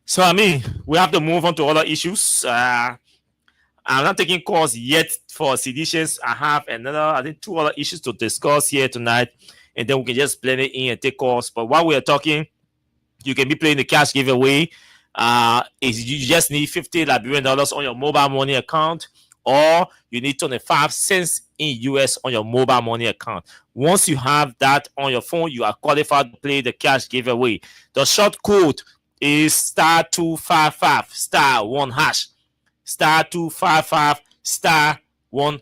So I mean, we have to move on to other issues. I'm not taking calls yet for seditions. I have I think 2 other issues to discuss here tonight, and then we can just blend it in and take calls. But while we are talking, you can be playing the cash giveaway. You just need $50 Liberian on your mobile money account, or you need 25 cents in US on your mobile money account. Once you have that on your phone, you are qualified to play the cash giveaway. The short code is *255 *1#. *255 *1#.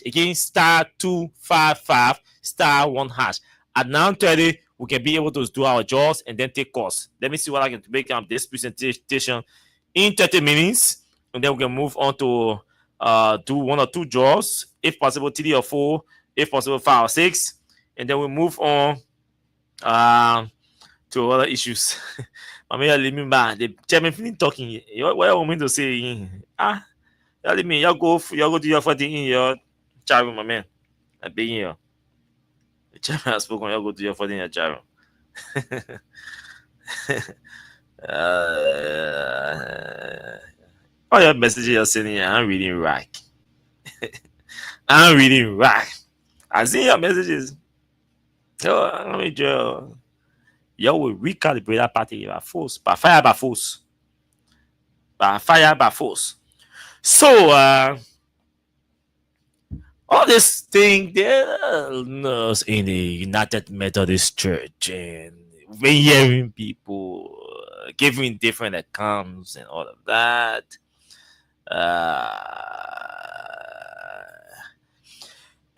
Again, *255 *1#. At 9:30, we can be able to do our jaws and then take calls. Let me see what I can make up this presentation in 30 minutes, and then we can move on to do 1 or 2 jaws, if possible 3 or 4, if possible 5 or 6, and then we move on to other issues. I mean, leave me back. The chairman feeling talking. What I want me to say? Leave me. Y'all go do your fighting in your chat room, my man. I beg you. The chairman has spoken. Y'all go do your fighting in your chat room. All your messages you're sending, I'm reading right. I'm reading right. I see your messages. Let me just. Y'all will recalibrate that party by force, by fire by force. By fire by force. So, all this thing, there's in the United Methodist Church, and we're hearing people giving different accounts and all of that.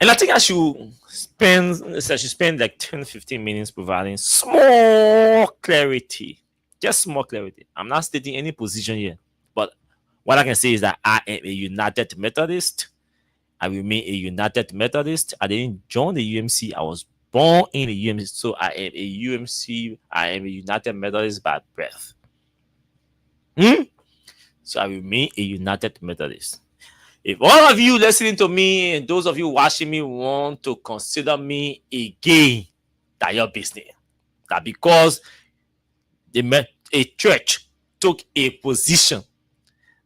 And I think I should spend like 10-15 minutes providing small clarity. Just small clarity. I'm not stating any position here. But what I can say is that I am a United Methodist. I remain a United Methodist. I didn't join the UMC. I was born in the UMC. So I am a UMC. I am a United Methodist by birth. So I remain a United Methodist. If all of you listening to me and those of you watching me want to consider me again, that's your business. That because a church took a position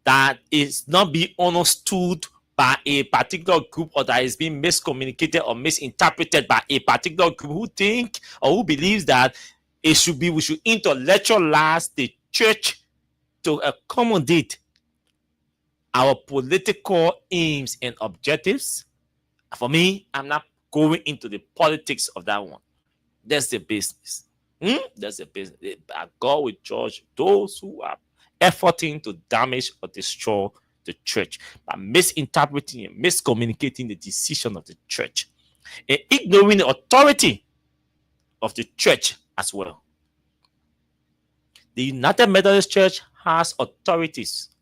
that is not being understood by a particular group, or that is being miscommunicated or misinterpreted by a particular group who think or who believes that we should intellectualize the church to accommodate our political aims and objectives. For me, I'm not going into the politics of that one. That's the business. That's the business. God will judge those who are efforting to damage or destroy the church by misinterpreting and miscommunicating the decision of the church and ignoring the authority of the church as well. The United Methodist Church has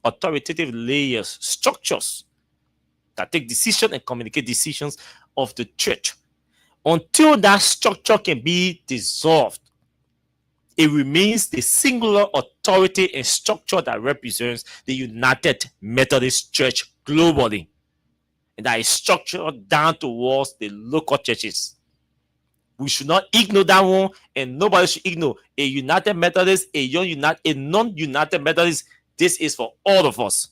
authoritative layers, structures that take decisions and communicate decisions of the church. Until that structure can be dissolved, it remains the singular authority and structure that represents the United Methodist Church globally, and that is structured down towards the local churches. We should not ignore that one, and nobody should ignore a United Methodist, a non-United Methodist. This is for all of us.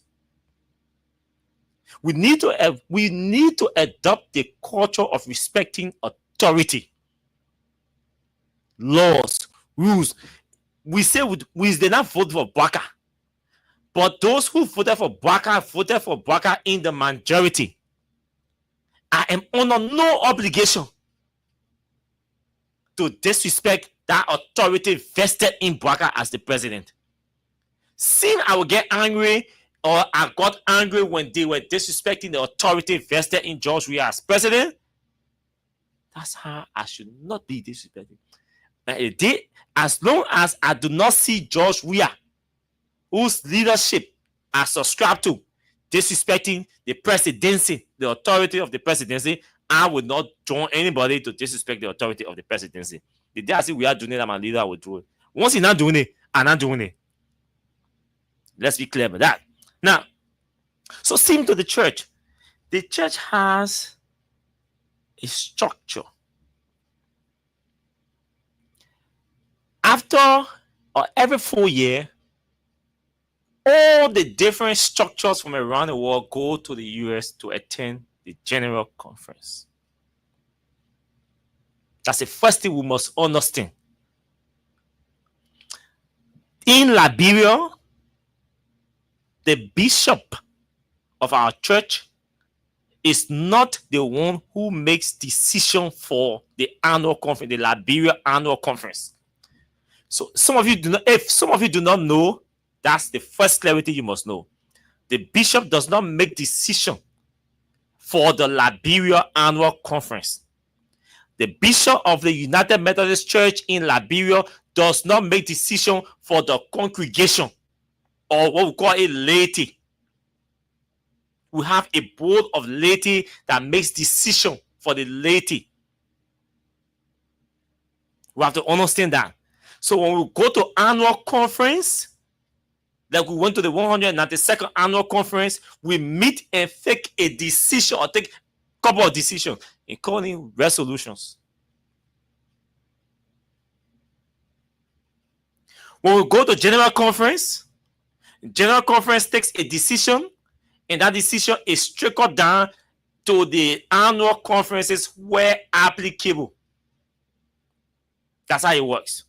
We need to adopt the culture of respecting authority, laws, rules. We say we did not vote for Baka, but those who voted for Baka in the majority. I am under no obligation to disrespect that authority vested in Baka as the president. Since I will get angry, or I got angry when they were disrespecting the authority vested in George Weah as president, that's how I should not be disrespected. As long as I do not see George Weah, whose leadership I subscribe to, disrespecting the presidency, the authority of the presidency, I would not join anybody to disrespect the authority of the presidency. The day I see we are doing it, my leader will do it. Once he's not doing it, I'm not doing it. Let's be clear about that. Now, so same to the church. The church has a structure. After or every 4 years, all the different structures from around the world go to the US to attend the General Conference. That's the first thing we must understand. In Liberia, the bishop of our church is not the one who makes decision for the annual conference, the Liberia annual conference. So if some of you do not know, that's the first clarity you must know. The bishop does not make decision for the Liberia annual conference. The bishop of the United Methodist Church in Liberia does not make decision for the congregation, or what we call a laity. We have a board of laity that makes decision for the laity. We have to understand that. So when we go to annual conference, like we went to the 192nd annual conference, we meet and take a decision, or take a couple of decisions, including resolutions. When we go to general conference takes a decision, and that decision is trickled down to the annual conferences where applicable. That's how it works.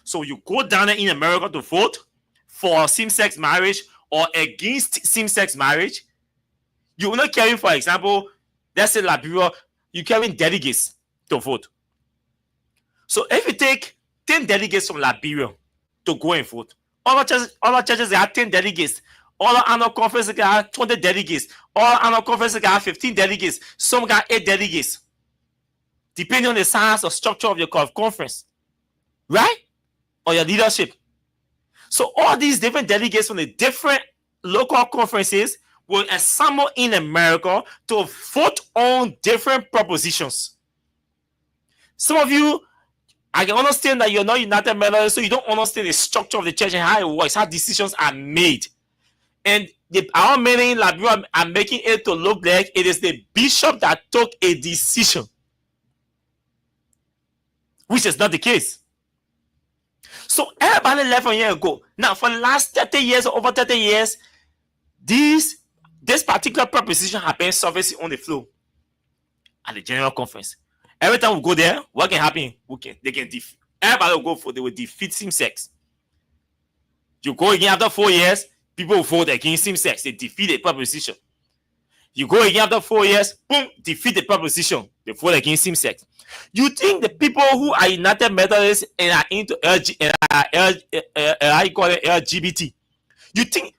So you go down there in America to vote for same-sex marriage or against same-sex marriage. You will not carry, for example, let's say Liberia, you carry delegates to vote. So if you take 10 delegates from Liberia to go and vote, other churches they have 10 delegates. All annual conferences got 20 delegates. All annual conferences got 15 delegates. Some got 8 delegates. Depending on the size or structure of your conference. Right? Or your leadership. So all these different delegates from the different local conferences will assemble in America to vote on different propositions. Some of you, I can understand that you're not United Methodist, so you don't understand the structure of the church and how it works, how decisions are made. And our many in Liberia are making it to look like it is the bishop that took a decision, which is not the case. So everybody left a year ago. Now, for the last 30 years or over 30 years, this particular proposition has been surfacing on the floor at the general conference. Every time we go there, what can happen? Everybody will go for, they will defeat same-sex. You go again after 4 years, people will vote against same-sex. They defeat the proposition. You go again after 4 years, boom, defeat the proposition. They vote against same-sex. You think the people who are United Methodists and are into LGBT, you think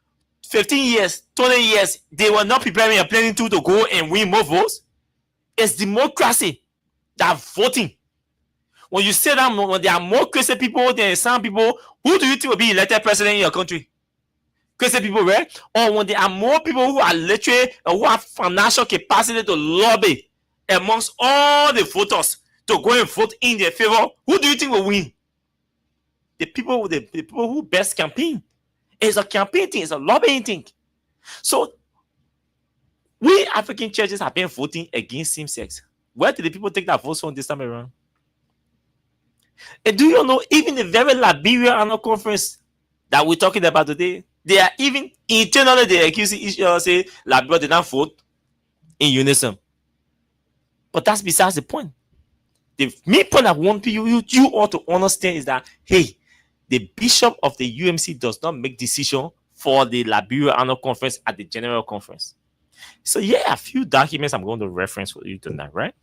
15 years, 20 years, they were not preparing a planning to go and win more votes? It's democracy that voting. When you say that, when there are more crazy people than some people, who do you think will be elected president in your country? Crazy people, right? Or when there are more people who are literate or who have financial capacity to lobby amongst all the voters to go and vote in their favor, who do you think will win? The people who best campaign. It's a campaign thing, it's a lobbying thing. So we African churches have been voting against same-sex. Where did the people take that vote from this time around? And do you know, even the very Liberia Annual Conference that we're talking about today, they are even internally they accusing each other, say Liberia did not vote in unison. But that's besides the point. The main point I want you all to understand is that, hey, the bishop of the UMC does not make decision for the Liberia Annual Conference at the General Conference. So yeah, a few documents I'm going to reference for you tonight, right?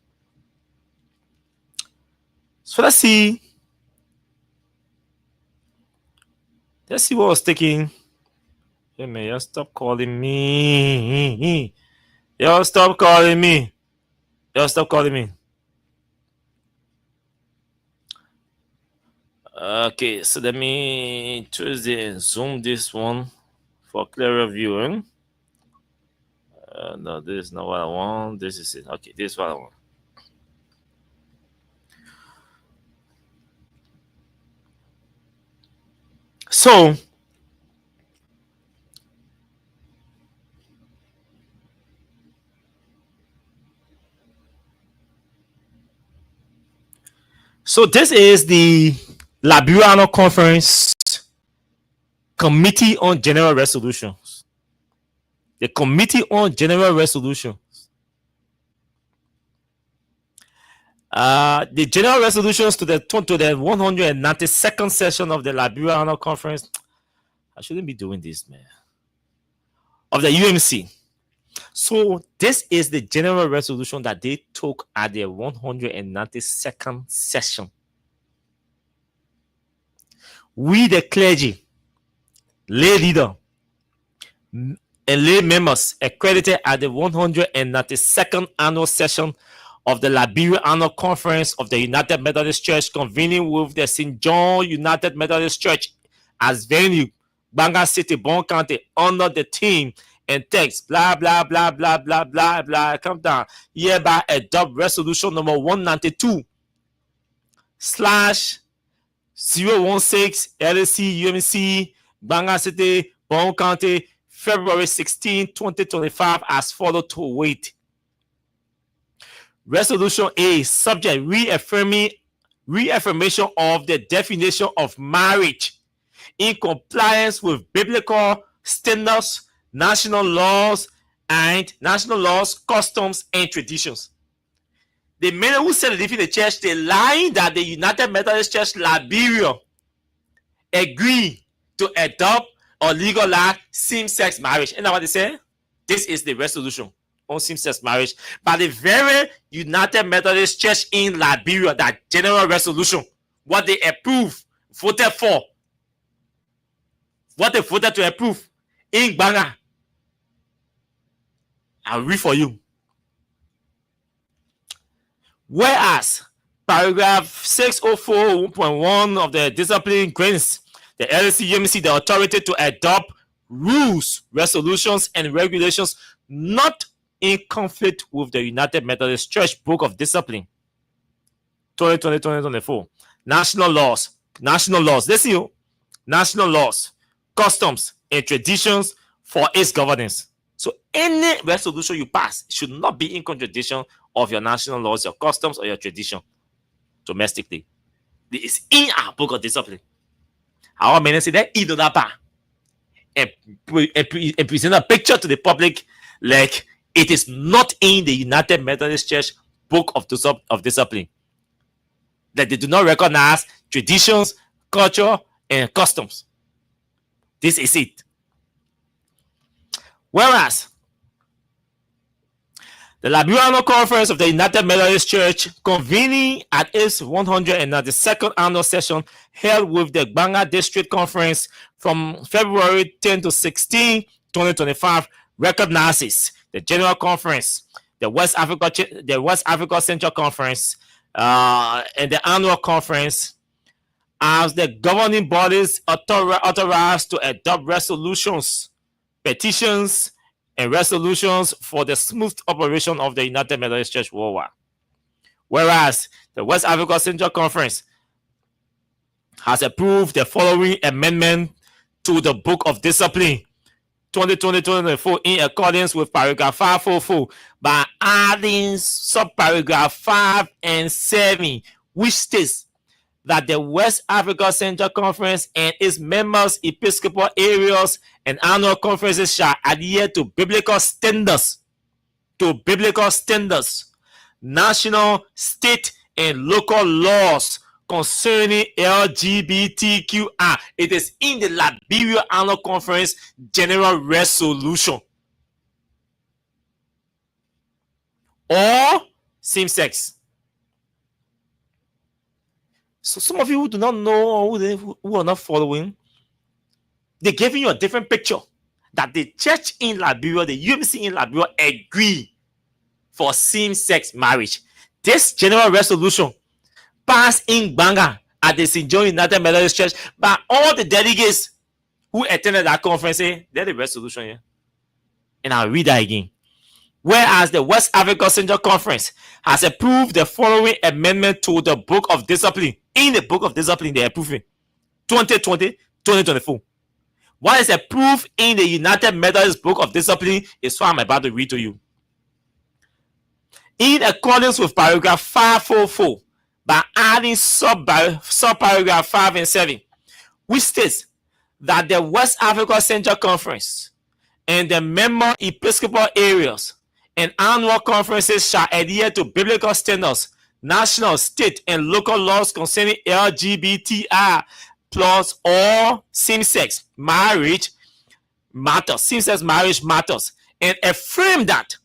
So let's see. Let's see what was taking. Hey man, y'all stop calling me. Y'all stop calling me. Y'all stop calling me. Okay, so let me zoom this one for clearer viewing. No, this is not what I want. This is it. Okay, this is what I want. So this is the Liberia Annual Conference Committee on General Resolutions. The Committee on General Resolutions. The general resolutions to the 192nd session of the Liberia Annual Conference. I shouldn't be doing this, man. Of the UMC. So this is the general resolution that they took at their 192nd session. We, the clergy, lay leader, and lay members accredited at the 192nd annual session of the Liberia Annual Conference of the United Methodist Church, convening with the St. John United Methodist Church as venue, Banga City, Bon County, under the theme and text, blah, blah, blah, blah, blah, blah, blah. Come down. Hereby adopt resolution number 192/016 LSC UMC, Banga City, Bon County, February 16, 2025, as follows to wait. Resolution A, subject reaffirmation of the definition of marriage in compliance with biblical standards, national laws, customs, and traditions. The men who said it in the church, they lying that the United Methodist Church Liberia agree to adopt or legalize same-sex marriage. And what they say? This is the resolution on same-sex marriage by the very United Methodist Church in Liberia, that general resolution, what they approved, voted for, what they voted to approve in Banga. I'll read for you. Whereas paragraph 604.1 of the discipline grants the LSC UMC the authority to adopt rules, resolutions, and regulations not in conflict with the United Methodist Church Book of Discipline 2020-2024. National laws, listen you, national laws, customs, and traditions for its governance. So any resolution you pass should not be in contradiction of your national laws, your customs, or your tradition domestically. It is in our Book of Discipline. Our men say that either that part and present a picture to the public like it is not in the United Methodist Church Book of Discipline. That they do not recognize traditions, culture, and customs. This is it. Whereas the Liberia Annual Conference of the United Methodist Church, convening at its 192nd annual session, held with the Banga District Conference from February 10 to 16, 2025, recognizes the General Conference, the West Africa Central Conference, and the Annual Conference as the governing bodies authorized to adopt resolutions, petitions, and resolutions for the smooth operation of the United Methodist Church worldwide. Whereas the West Africa Central Conference has approved the following amendment to the Book of Discipline 2020-2024 in accordance with paragraph 544 by adding subparagraph 5 and 7, which states that the West Africa Central Conference and its members, episcopal areas, and annual conferences shall adhere to biblical standards, national, state, and local laws concerning LGBTQI. It is in the Liberia Annual Conference General Resolution. Or same-sex. So some of you who do not know, who are not following, they're giving you a different picture. That the church in Liberia, the UMC in Liberia, agree for same-sex marriage. This general resolution passed in Banga at the St. John United Methodist Church by all the delegates who attended that conference. There's the resolution here. And I'll read that again. Whereas the West Africa Central Conference has approved the following amendment to the Book of Discipline. In the Book of Discipline, they approved it. 2020-2024. What is approved in the United Methodist Book of Discipline is what I'm about to read to you. In accordance with paragraph 544, by adding sub-paragraph 5 and 7, which states that the West Africa Central Conference and the member episcopal areas and annual conferences shall adhere to biblical standards, national, state, and local laws concerning LGBTI plus all same-sex marriage matters, and affirm that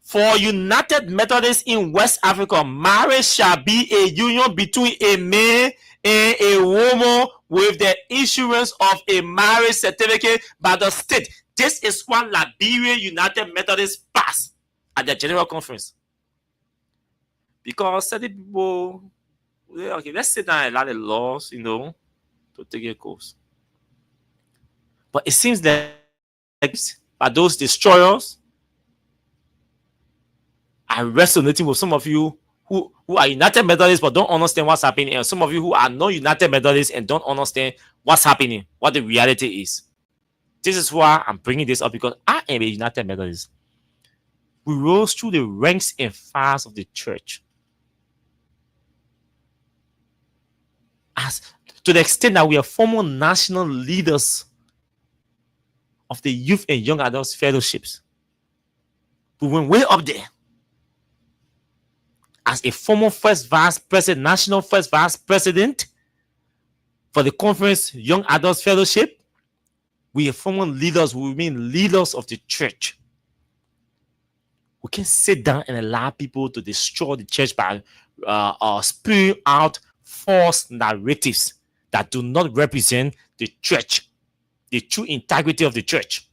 for United Methodists in West Africa, marriage shall be a union between a man and a woman with the issuance of a marriage certificate by the state. This is what Liberia United Methodists passed at the General Conference. Because certain people, okay, let's sit down and allow the laws, to take a course. But it seems that by those destroyers are resonating with some of you who are United Methodists but don't understand what's happening, and some of you who are not United Methodists and don't understand what's happening, what the reality is. This is why I'm bringing this up, because I am a United Methodist. We rose through the ranks and files of the church. As to the extent that we are former national leaders of the youth and young adults fellowships. We went way up there. As a former first vice president, national first vice president for the conference Young Adults Fellowship, we are former leaders, we mean leaders of the church. We can sit down and allow people to destroy the church by spewing out false narratives that do not represent the church, the true integrity of the church.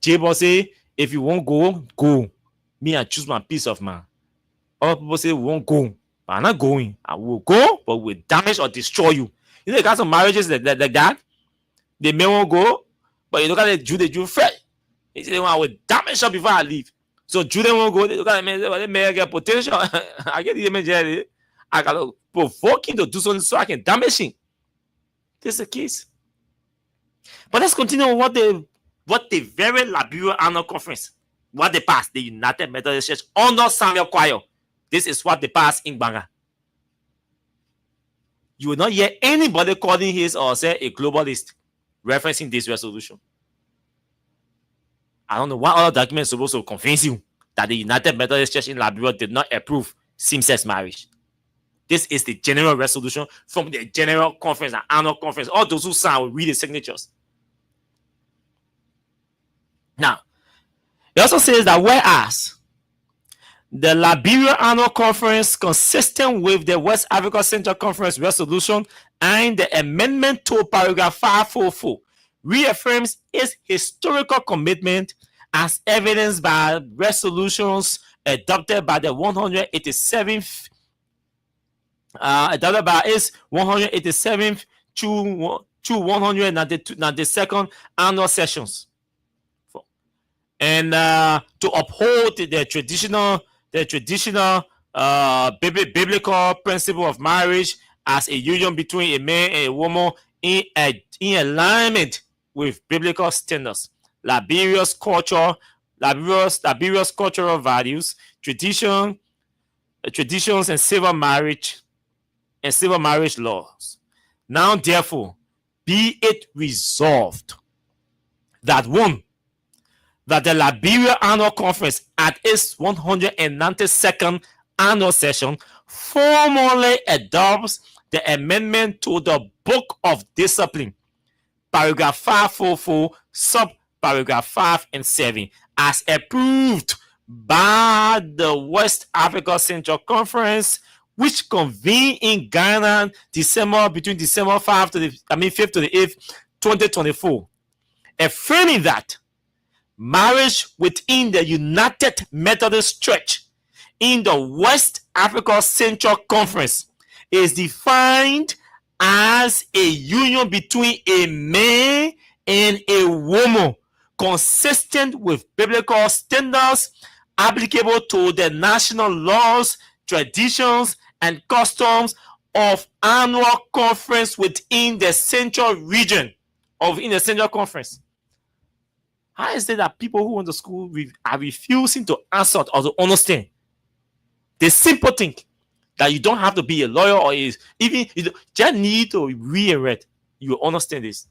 Jabal say, if you won't go, go. Me, I choose my peace of mind. Other people say, we won't go. But I'm not going. I will go, but we'll damage or destroy you. You got some marriages like that. They may won't go, but you look at the Jew first. He said, I will damage her before I leave. So Jew won't go. They look at the man, they may get potential. I get the image. I got to provoke him to do something so I can damage him. This is the case. But let's continue what the very Liberia Annual Conference, what they passed, the United Methodist Church under Samuel Choir. This is what they passed in Banga. You will not hear anybody calling his or say a globalist referencing this resolution. I don't know what other document is supposed to convince you that the United Methodist Church in Liberia did not approve same-sex marriage. This is the general resolution from the General Conference and Annual Conference. All those who sign will read the signatures. Now, it also says that whereas the Liberia Annual Conference, consistent with the West Africa Central Conference resolution and the amendment to paragraph 544, reaffirms its historical commitment as evidenced by resolutions adopted by the 187th its 187th to 192nd annual sessions, and to uphold the traditional biblical principle of marriage as a union between a man and a woman in alignment with biblical standards, Liberia's cultural values, traditions and civil marriage and civil marriage laws. Now, therefore, be it resolved that one, that the Liberia Annual Conference at its 192nd annual session formally adopts the amendment to the Book of Discipline, paragraph 544, sub-paragraph 5 and 7, as approved by the West Africa Central Conference, which convened in Ghana between December 5th to the 5th to the 8th, 2024, affirming that marriage within the United Methodist Church in the West Africa Central Conference is defined as a union between a man and a woman consistent with biblical standards applicable to the national laws, traditions, and customs of annual conference within the central region in the Central Conference. How is it that people who went to school are refusing to answer or to understand the simple thing that you don't have to be a lawyer or even you just need to read and read? You will understand this.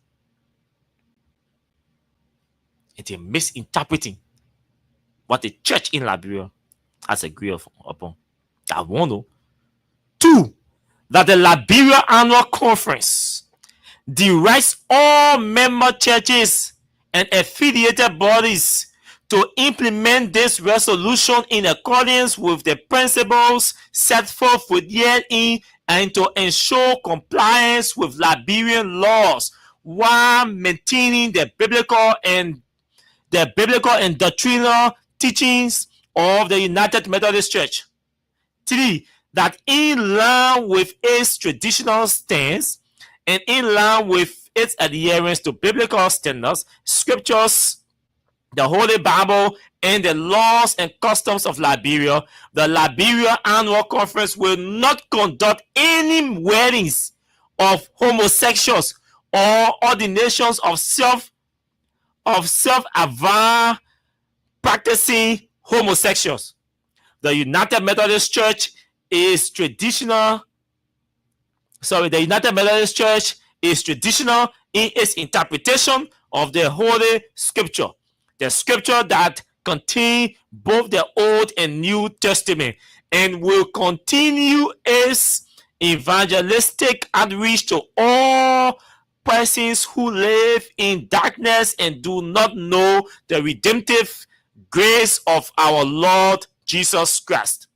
And they're misinterpreting what the church in Liberia has agreed upon. That one, though. 2, that the Liberia Annual Conference directs all member churches and affiliated bodies to implement this resolution in accordance with the principles set forth within and to ensure compliance with Liberian laws while maintaining the biblical and doctrinal teachings of the United Methodist Church. 3, that in line with its traditional stance and in line with its adherence to biblical standards, scriptures, the Holy Bible, and the laws and customs of Liberia, the Liberia Annual Conference will not conduct any weddings of homosexuals or ordinations of self-avowed practicing homosexuals. The United Methodist Church is traditional. The United Methodist Church is traditional in its interpretation of the Holy Scripture, the Scripture that contain both the Old and New Testament, and will continue its evangelistic outreach to all persons who live in darkness and do not know the redemptive grace of our Lord Jesus Christ.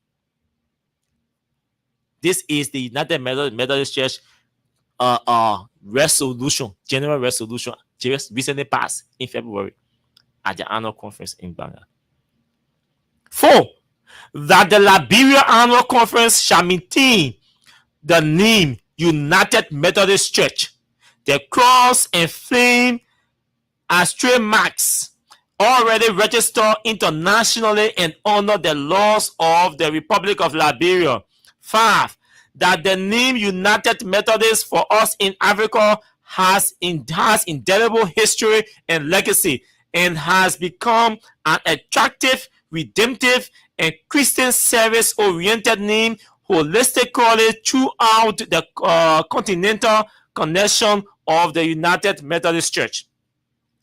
This is the United Methodist Church resolution, general resolution, just recently passed in February at the annual conference in Ghana. 4, that the Liberia Annual Conference shall maintain the name United Methodist Church, the cross and flame as trademarks already registered internationally and honor the laws of the Republic of Liberia. 5, that the name United Methodist for us in Africa has indelible history and legacy and has become an attractive, redemptive, and Christian service-oriented name holistically throughout the continental connection of the United Methodist Church.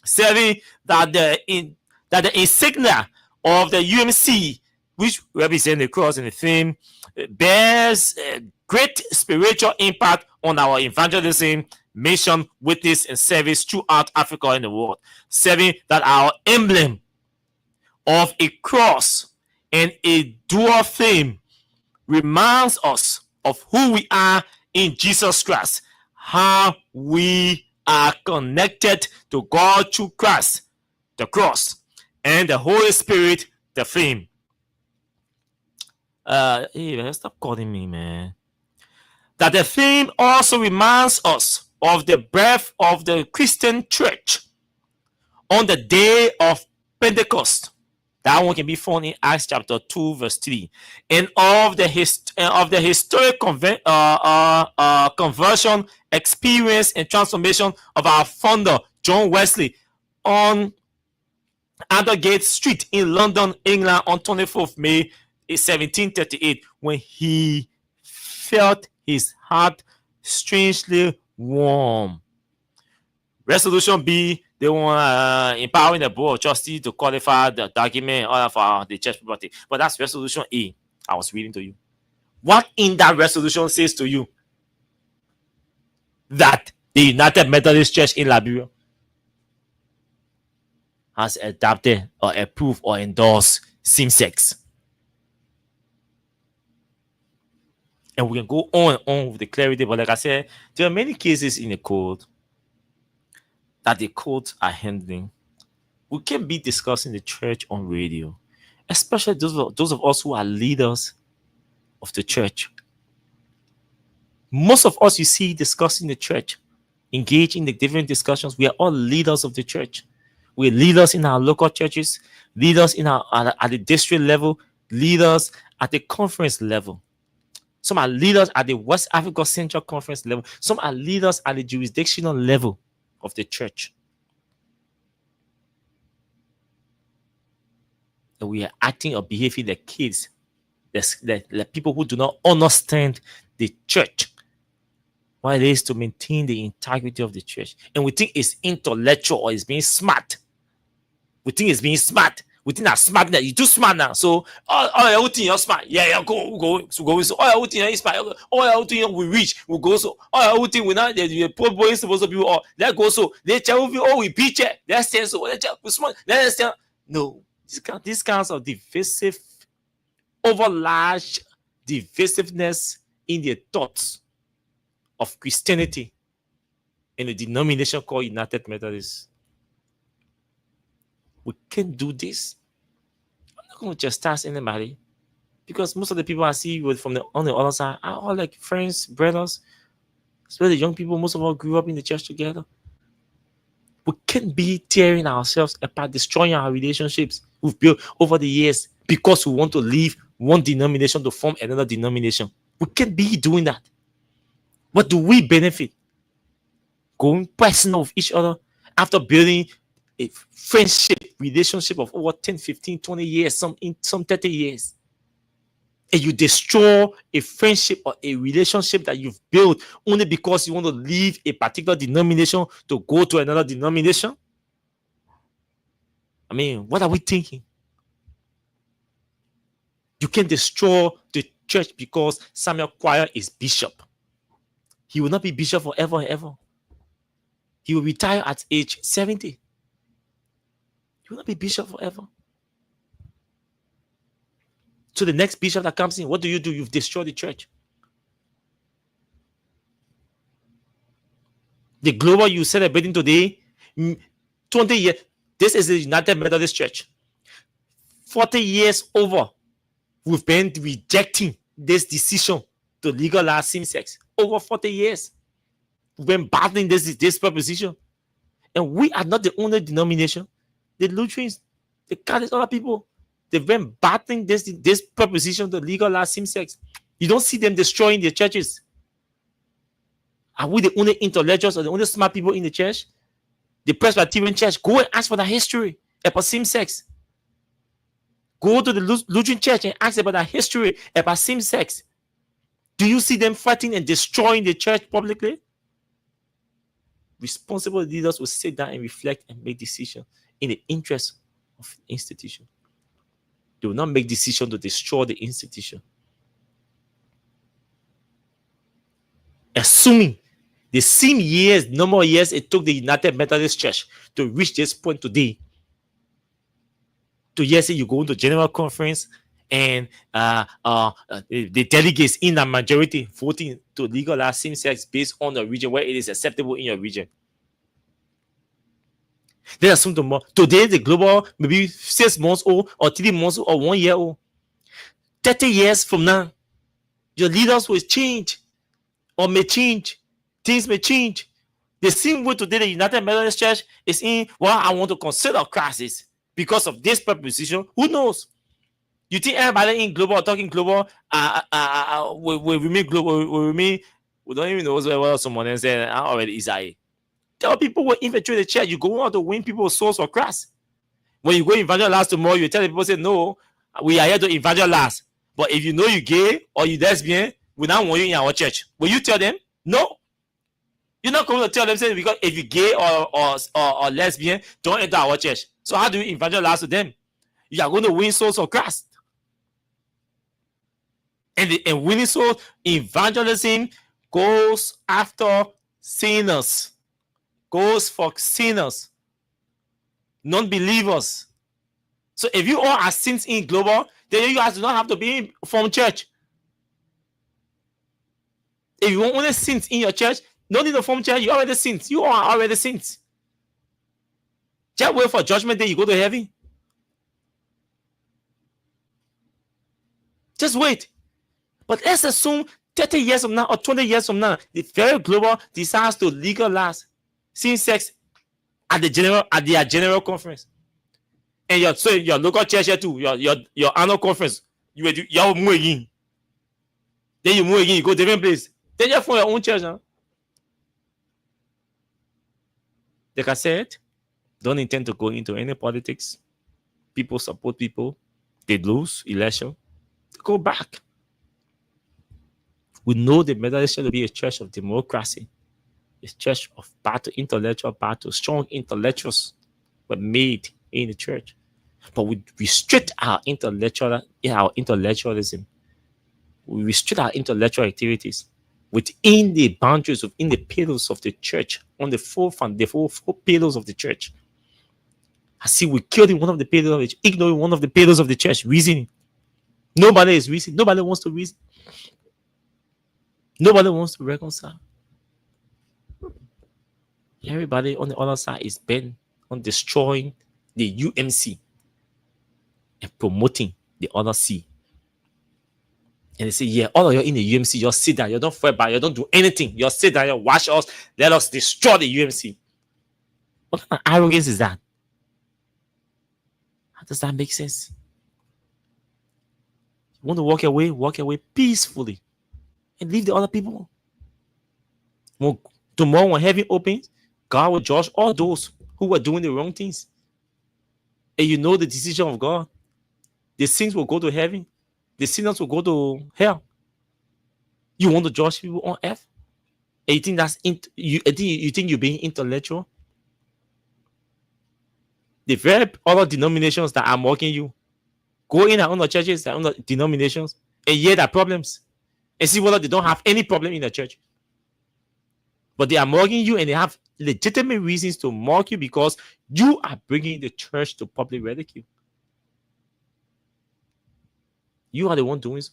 7, that the insignia of the UMC, which represents the cross and the flame, bears great spiritual impact on our evangelism, mission, witness, and service throughout Africa and the world. 7, that our emblem of a cross and a dual flame reminds us of who we are in Jesus Christ, how we are connected to God through Christ, the cross, and the Holy Spirit, the flame. Hey man, stop calling me, man. That the flame also reminds us of the birth of the Christian church on the day of Pentecost. That one can be found in Acts chapter 2, verse 3. And of the historic conversion, experience, and transformation of our founder, John Wesley, on Aldersgate Street in London, England, on 24th May 1738, when he felt his heart strangely warm. Resolution B, they want empowering the board of trustees to qualify the document or for the church property. But that's resolution A. I was reading to you. What in that resolution says to you that the United Methodist Church in Liberia has adopted or approved or endorsed same-sex. And we can go on and on with the clarity, but like I said, there are many cases in the code that the courts are handling. We can be discussing the church on radio, especially those of us who are leaders of the church. Most of us you see discussing the church, engage in the different discussions. We are all leaders of the church. We're leaders in our local churches, leaders in our at the district level, leaders at the conference level. Some are leaders at the West Africa Central Conference level. Some are leaders at the jurisdictional level of the church. And we are acting or behaving like kids, like people who do not understand the church, what it is to maintain the integrity of the church. And we think it's intellectual or it's being smart. We think it's being smart. We think that's smart, that you're too smart now. So, everything you're smart. Yeah, go. So, everything you're smart. Everything we reach, we go. So, everything we not, the poor boys supposed to be all. Let go. So, they tell you, we preach it. Let's stand so. We smart. Let's stand. No, these kinds of divisive, overlarge divisiveness in the thoughts of Christianity in a denomination called United Methodist. We can't do this. I'm not going to chastise anybody because most of the people I see on the other side are all like friends, brothers, especially the young people. Most of us grew up in the church together. We can't be tearing ourselves apart, destroying our relationships we've built over the years because we want to leave one denomination to form another denomination. We can't be doing that. What do we benefit? Going personal with each other after building a friendship, relationship of over 10, 15, 20 years, some 30 years. And you destroy a friendship or a relationship that you've built only because you want to leave a particular denomination to go to another denomination? I mean, what are we thinking? You can destroy the church because Samuel Choir is bishop. He will not be bishop forever and ever. He will retire at age 70. You will not be bishop forever. So the next bishop that comes in, what do? You've destroyed the church. The global you're celebrating today, 20 years, this is the United Methodist Church. 40 years over, we've been rejecting this decision to legalize same-sex. Over 40 years. We've been battling this proposition. And we are not the only denomination. The Lutherans, the Catholics, other people, they've been battling this proposition to legalize same-sex. You don't see them destroying their churches. Are we the only intellectuals or the only smart people in the church? The Presbyterian Church, go and ask for the history about same-sex. Go to the Lutheran Church and ask about the history about same-sex. Do you see them fighting and destroying the church publicly? Responsible leaders will sit down and reflect and make decisions in the interest of the institution. They will not make decisions to destroy the institution. Assuming the same number of years it took the United Methodist Church to reach this point today. To say you go into General Conference and the delegates in the majority voting to legalize same-sex based on the region where it is acceptable in your region. Then assume tomorrow. Today, the global maybe 6 months old or 3 months old or 1 year old. 30 years from now, your leaders will change or may change. Things may change. The same way today the United Methodist Church is in, well, I want to consider crisis because of this proposition. Who knows? You think everybody in global, talking global, will remain global, will remain, we don't even know what someone said, already is I. Tell people will infiltrate the church. You go out to win people's souls for Christ. When you go evangelize tomorrow, you tell people, say, no, we are here to evangelize. But if you know you're gay or you're lesbian, we now want you in our church. Will you tell them? No. You're not going to tell them, say, because if you're gay or lesbian, don't enter our church. So how do you evangelize to them? You are going to win souls for Christ. And winning souls, evangelism goes after sinners. Goes for sinners. Non-believers. So if you all are saints in global, then you guys do not have to be from church. If you want only saints in your church, no need to form church. You already saints. You are already saints. Just wait for judgment day. You go to heaven. Just wait. But let's assume 30 years from now or 20 years from now, the very global decides to legalize same-sex at their general conference. And your local church here too, your annual conference, you move again. Then you move again, you go different place. Then you form your own church. Huh? Like I said, don't intend to go into any politics. People support people. They lose election. They go back. We know the Methodist Church to be a church of democracy, a church of battle, intellectual battle. Strong intellectuals were made in the church, but we restrict our intellectualism. We restrict our intellectual activities within the boundaries, within the pillars of the church, on the four pillars of the church. I see we killed one of the pillars of the church, ignoring one of the pillars of the church, reasoning. Nobody is reasoning. Nobody wants to reason. Nobody wants to reconcile. Everybody on the other side is bent on destroying the UMC and promoting the other C. And they say, yeah, all of you in the UMC, you sit down, you don't fight back, you don't do anything. You sit down, you watch us, let us destroy the UMC. What kind of arrogance is that? How does that make sense? You want to walk away peacefully and leave the other people. Well, tomorrow when heaven opens, God will judge all those who were doing the wrong things. And you know the decision of God. The sins will go to heaven. The sinners will go to hell. You want to judge people on earth? And you think that's you think you're being intellectual? The very other denominations that are mocking you, go in and other churches, that other denominations, and hear their problems, and see whether they don't have any problem in the church. But they are mocking you, and they have legitimate reasons to mock you because you are bringing the church to public ridicule. You are the one doing so.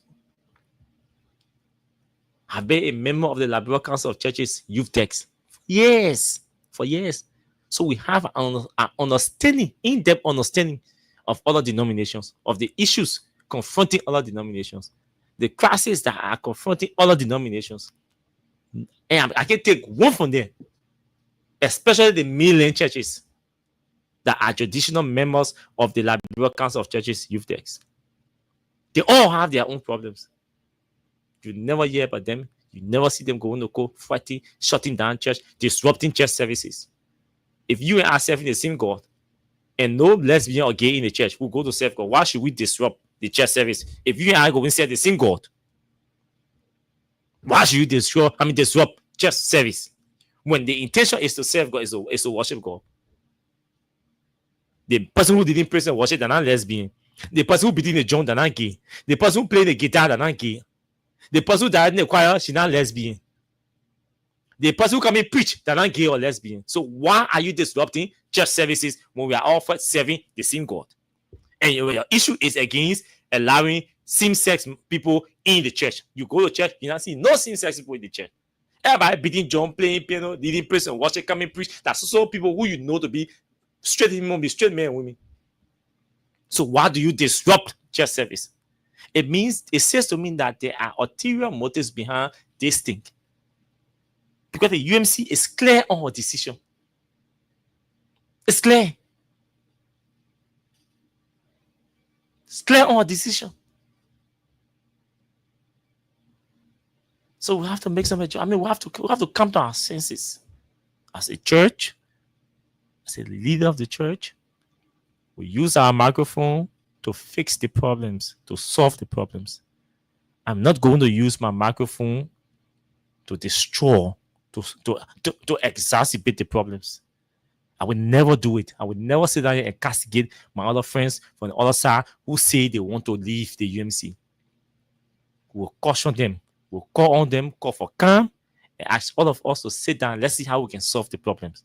I've been a member of the Liberal Council of Churches Youth Text. Yes, for years. So we have an understanding, in-depth understanding of other denominations, of the issues confronting other denominations, the crises that are confronting other denominations. And I can take one from there, especially the mainland churches that are traditional members of the Liberal Council of Churches Youth Text. They all have their own problems. You never hear about them. You never see them going to court, fighting, shutting down church, disrupting church services. If you and I serve in the same God, and no lesbian or gay in the church will go to serve God, why should we disrupt the church service? If you and I go and serve the same God, why should you disrupt church service? When the intention is to serve God, is to worship God. The person who didn't praise and worship, they're not lesbian. The person who beat in the drum, they're not gay. The person who played the guitar, they're not gay. The person who died in the choir, she's not lesbian. The person who come and preach, they're not gay or lesbian. So why are you disrupting church services when we are all serving the same God? And your issue is against allowing same-sex people in the church. You go to church, you not see no same-sex people in the church. Everybody beating drum, playing piano, leading praise and worship, coming preach. That's also people who you know to be straight men and women. So why do you disrupt church service? It says to me that there are ulterior motives behind this thing. Because the UMC is clear on her decision. It's clear. It's clear on her decision. So we have to make some adjustments. I mean, we have to come to our senses. As a church, as a leader of the church, we use our microphone to fix the problems, to solve the problems. I'm not going to use my microphone to destroy, to exacerbate the problems. I will never do it. I will never sit down here and castigate my other friends from the other side who say they want to leave the UMC. We'll caution them. We'll call on them, call for calm, and ask all of us to sit down. Let's see how we can solve the problems.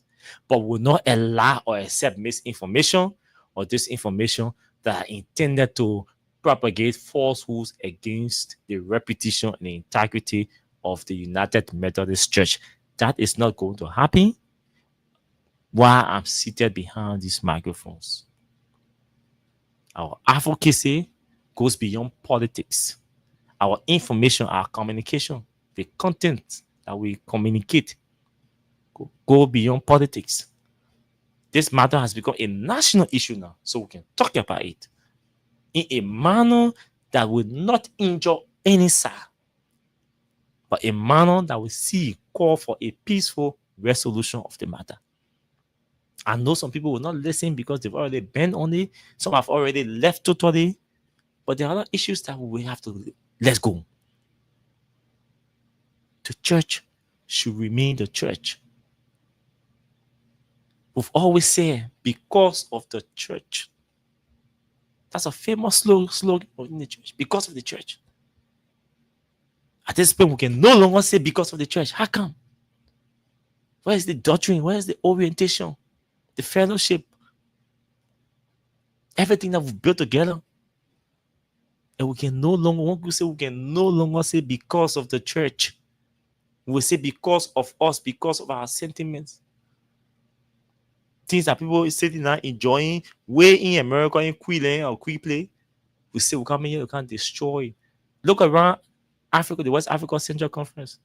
But we'll not allow or accept misinformation or disinformation that are intended to propagate falsehoods against the reputation and the integrity of the United Methodist Church. That is not going to happen while I'm seated behind these microphones. Our advocacy goes beyond politics. Our information, our communication, the content that we communicate go beyond politics. This matter has become a national issue now, so we can talk about it in a manner that will not injure any side, but a manner that will see call for a peaceful resolution of the matter. I know some people will not listen because they've already been on it. Some have already left totally. But there are other issues that we have to let go. The church should remain the church. We've always said, because of the church. That's a famous slogan in the church. Because of the church. At this point, we can no longer say because of the church. How come? Where is the doctrine? Where is the orientation? The fellowship, everything that we've built together, and we can no longer say because of the church. We say because of us, because of our sentiments. Things that people is sitting there enjoying, way in America, in Queensland or Queensland, we say we come in here, we can't destroy. Look around Africa, the West Africa Central Conference.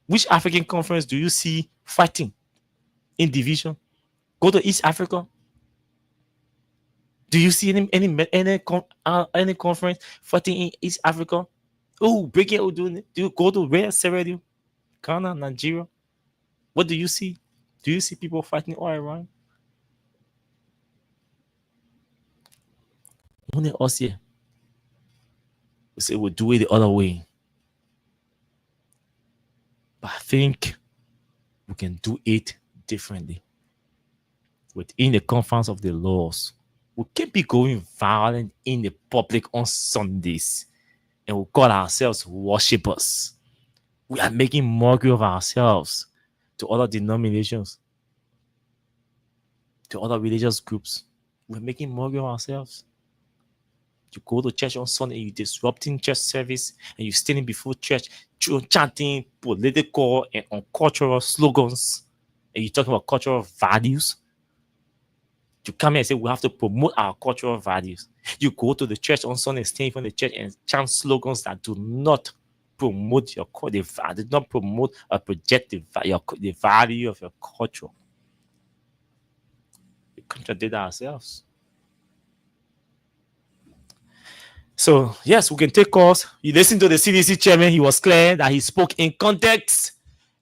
Which African conference do you see fighting in division? Go to East Africa. Do you see any conference fighting in East Africa? Oh, breaking out doing it. Do you go to Sierra Leone, Ghana, Nigeria? What do you see? Do you see people fighting all around? Only us here. We say we'll do it the other way. But I think we can do it differently. Within the confines of the laws. We can't be going violent in the public on Sundays and we call ourselves worshippers. We are making mockery of ourselves to other denominations, to other religious groups. We're making mockery of ourselves. You go to church on Sunday, you're disrupting church service, and you're standing before church, chanting political and uncultural slogans, and you're talking about cultural values. You come here and say we have to promote our cultural values. You go to the church on Sunday, stand in front of the church and chant slogans that do not promote your culture, do not promote or project the value of your culture. We contradict ourselves. So, yes, we can take calls. You listen to the CDC chairman, he was clear that he spoke in context.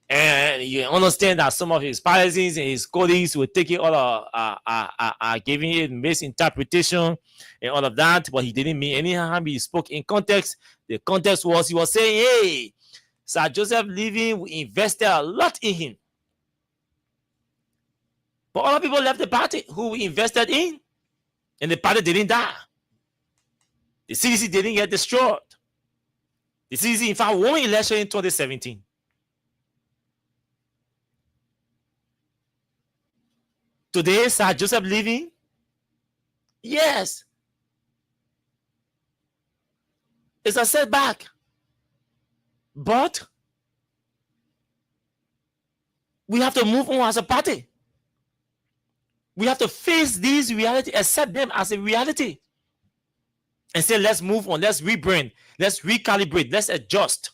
And you understand that some of his partisans and his colleagues were taking giving it misinterpretation and all of that, but he didn't mean any harm. He spoke in context. The context was he was saying, hey, Sir Joseph Living, we invested a lot in him. But other people left the party who we invested in, and the party didn't die. The CDC didn't get destroyed. The CDC, in fact, won election in 2017. Today, Sir Joseph Living, yes, it's a setback. But we have to move on as a party. We have to face these realities, accept them as a reality. And say, let's move on, let's rebrand, let's recalibrate, let's adjust.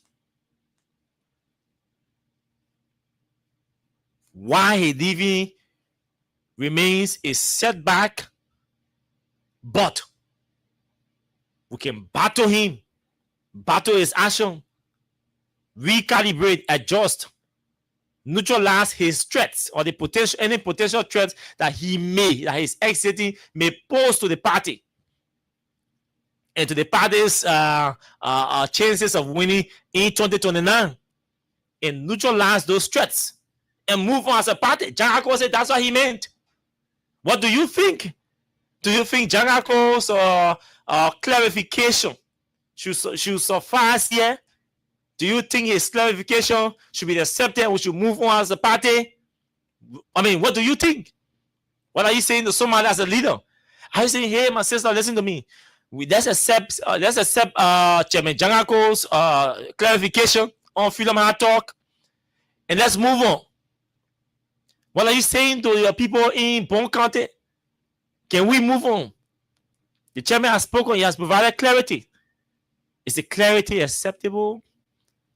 Why he living remains a setback, but we can battle him, battle his action, recalibrate, adjust, neutralize his threats or the potential, any potential threats that his exiting may pose to the party. and to the party's chances of winning in 2029, and neutralize those threats and move on as a party. Jangako said that's what he meant. What do you think? Do you think Jangako's clarification should suffice here? Do you think his clarification should be accepted and we should move on as a party? I mean, what do you think? What are you saying to somebody as a leader? Are you saying, hey, my sister, listen to me. Let's accept Chairman Jangako's clarification on Freedom Hard Talk, and let's move on. What are you saying to your people in Bon County? Can we move on? The chairman has spoken. He has provided clarity. Is the clarity acceptable?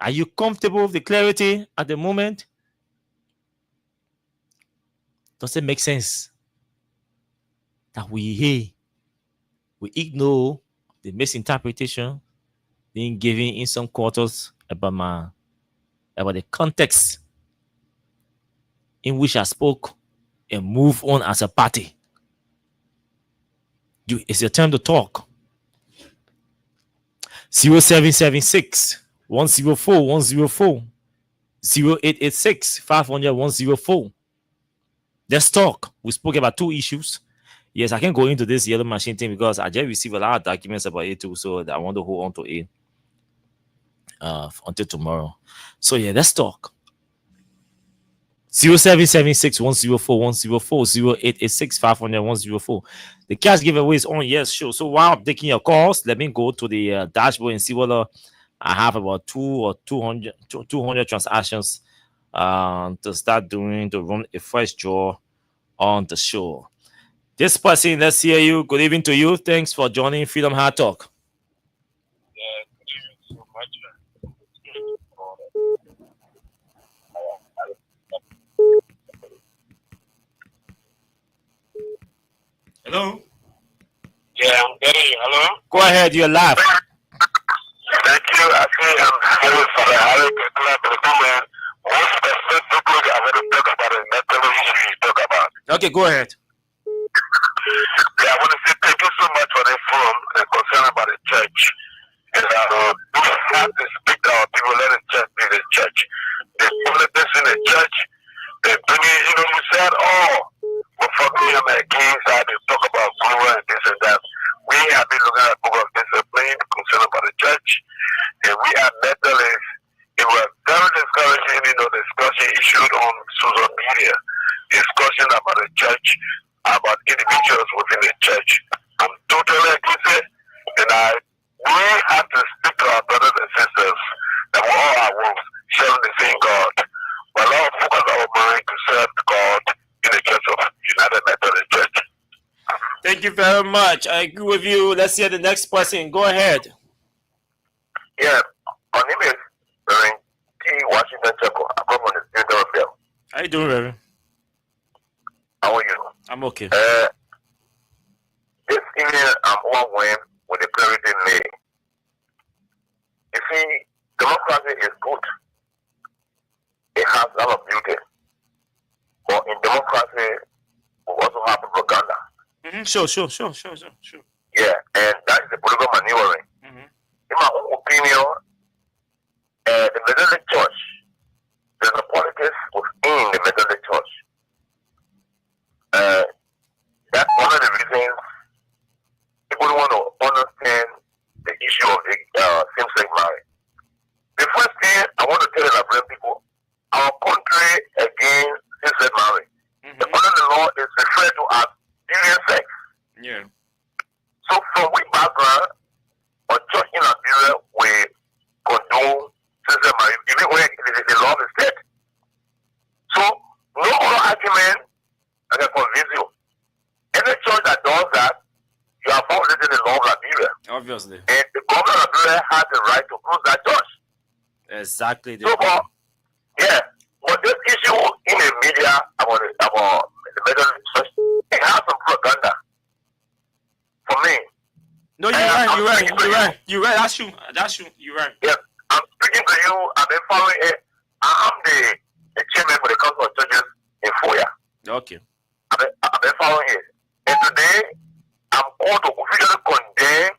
Are you comfortable with the clarity at the moment? Does it make sense that we ignore the misinterpretation being given in some quarters about the context in which I spoke and move on as a party? It's your time to talk. 0776 104 104 0886 500 104. Let's talk. We spoke about 2 issues. Yes, I can go into this yellow machine thing because I just received a lot of documents about it too, so I want to hold on to it until tomorrow. So yeah, let's talk. 0776 104 104 0886 500 104. The cash giveaway is on. Yes, sure. So while I'm taking your calls, let me go to the dashboard and see whether I have about 200 transactions to start doing to run a fresh draw on the show. This person, let's hear you. Good evening to you. Thanks for joining Freedom Hard Talk. Hello? Yeah, I'm getting you. Hello? Go ahead, you're live. Thank you. I see I'm here for the Harry Club at the moment. What specifically I want to talk about is that television you talk about. Okay, go ahead. Yeah, I want to say thank you so much for the forum and concern about the church. And we have to speak to our people, let the church be the church. The politics in the church, they bring it, you said, but for me, I'm against how they talk about power and this and that. We have been looking at book of discipline, concerned about the church, and we are mentalists. It was very discouraging, discussion issued on social media, discussion about the church, about individuals within the church. I'm totally against it, and we have to speak to our brothers and sisters that we all are wolves, sharing the same God. But Lord, focus our mind to serve God in the Church of United Methodist Church. Thank you very much. I agree with you. Let's hear the next person. Go ahead. Yeah, my name is Reverend T. Washington Chako. I come on the Center of Bell. How you doing, Reverend? How are you? I'm okay. This evening, I'm overwhelmed with the clarity made. You see, democracy is good. It has a lot of beauty. But in democracy, we also have propaganda. Mm-hmm. Sure. Yeah, and that is the political maneuvering. Mm-hmm. In my own opinion, the Methodist Church, there's a politics within the Methodist Church. That's one of the reasons people want to understand the issue of same-sex marriage. The first thing I want to tell the Liberian people, our country against same-sex marriage. Mm-hmm. The under the law is referred to as union sex. Yeah. So from which background, a church in Nigeria will condone same-sex marriage, even when the law is set. So no other argument I can convince you. Any church that does that, you are violating the law of Nigeria. Obviously. And the government of Nigeria has the right to close that church. Exactly. So yeah. But this issue in the media about the Methodist Church, it has some propaganda. For me. No, you're right. You're right. That's true. You're right. Yeah. I'm speaking to you. I've been following it. I'm the chairman for the Council of Churches in Foya. Okay. I've been following it. And today, I'm called to officially condemn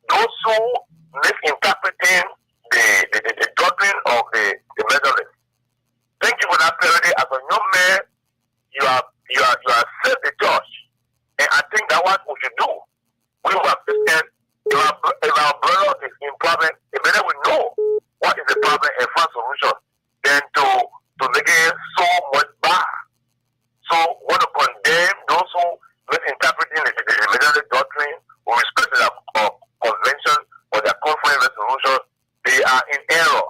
those problem and find solution than to make it so much bad. So want to condemn those who misinterpreting the Mennonite doctrine with respect to their convention or their conference resolution. They are in error.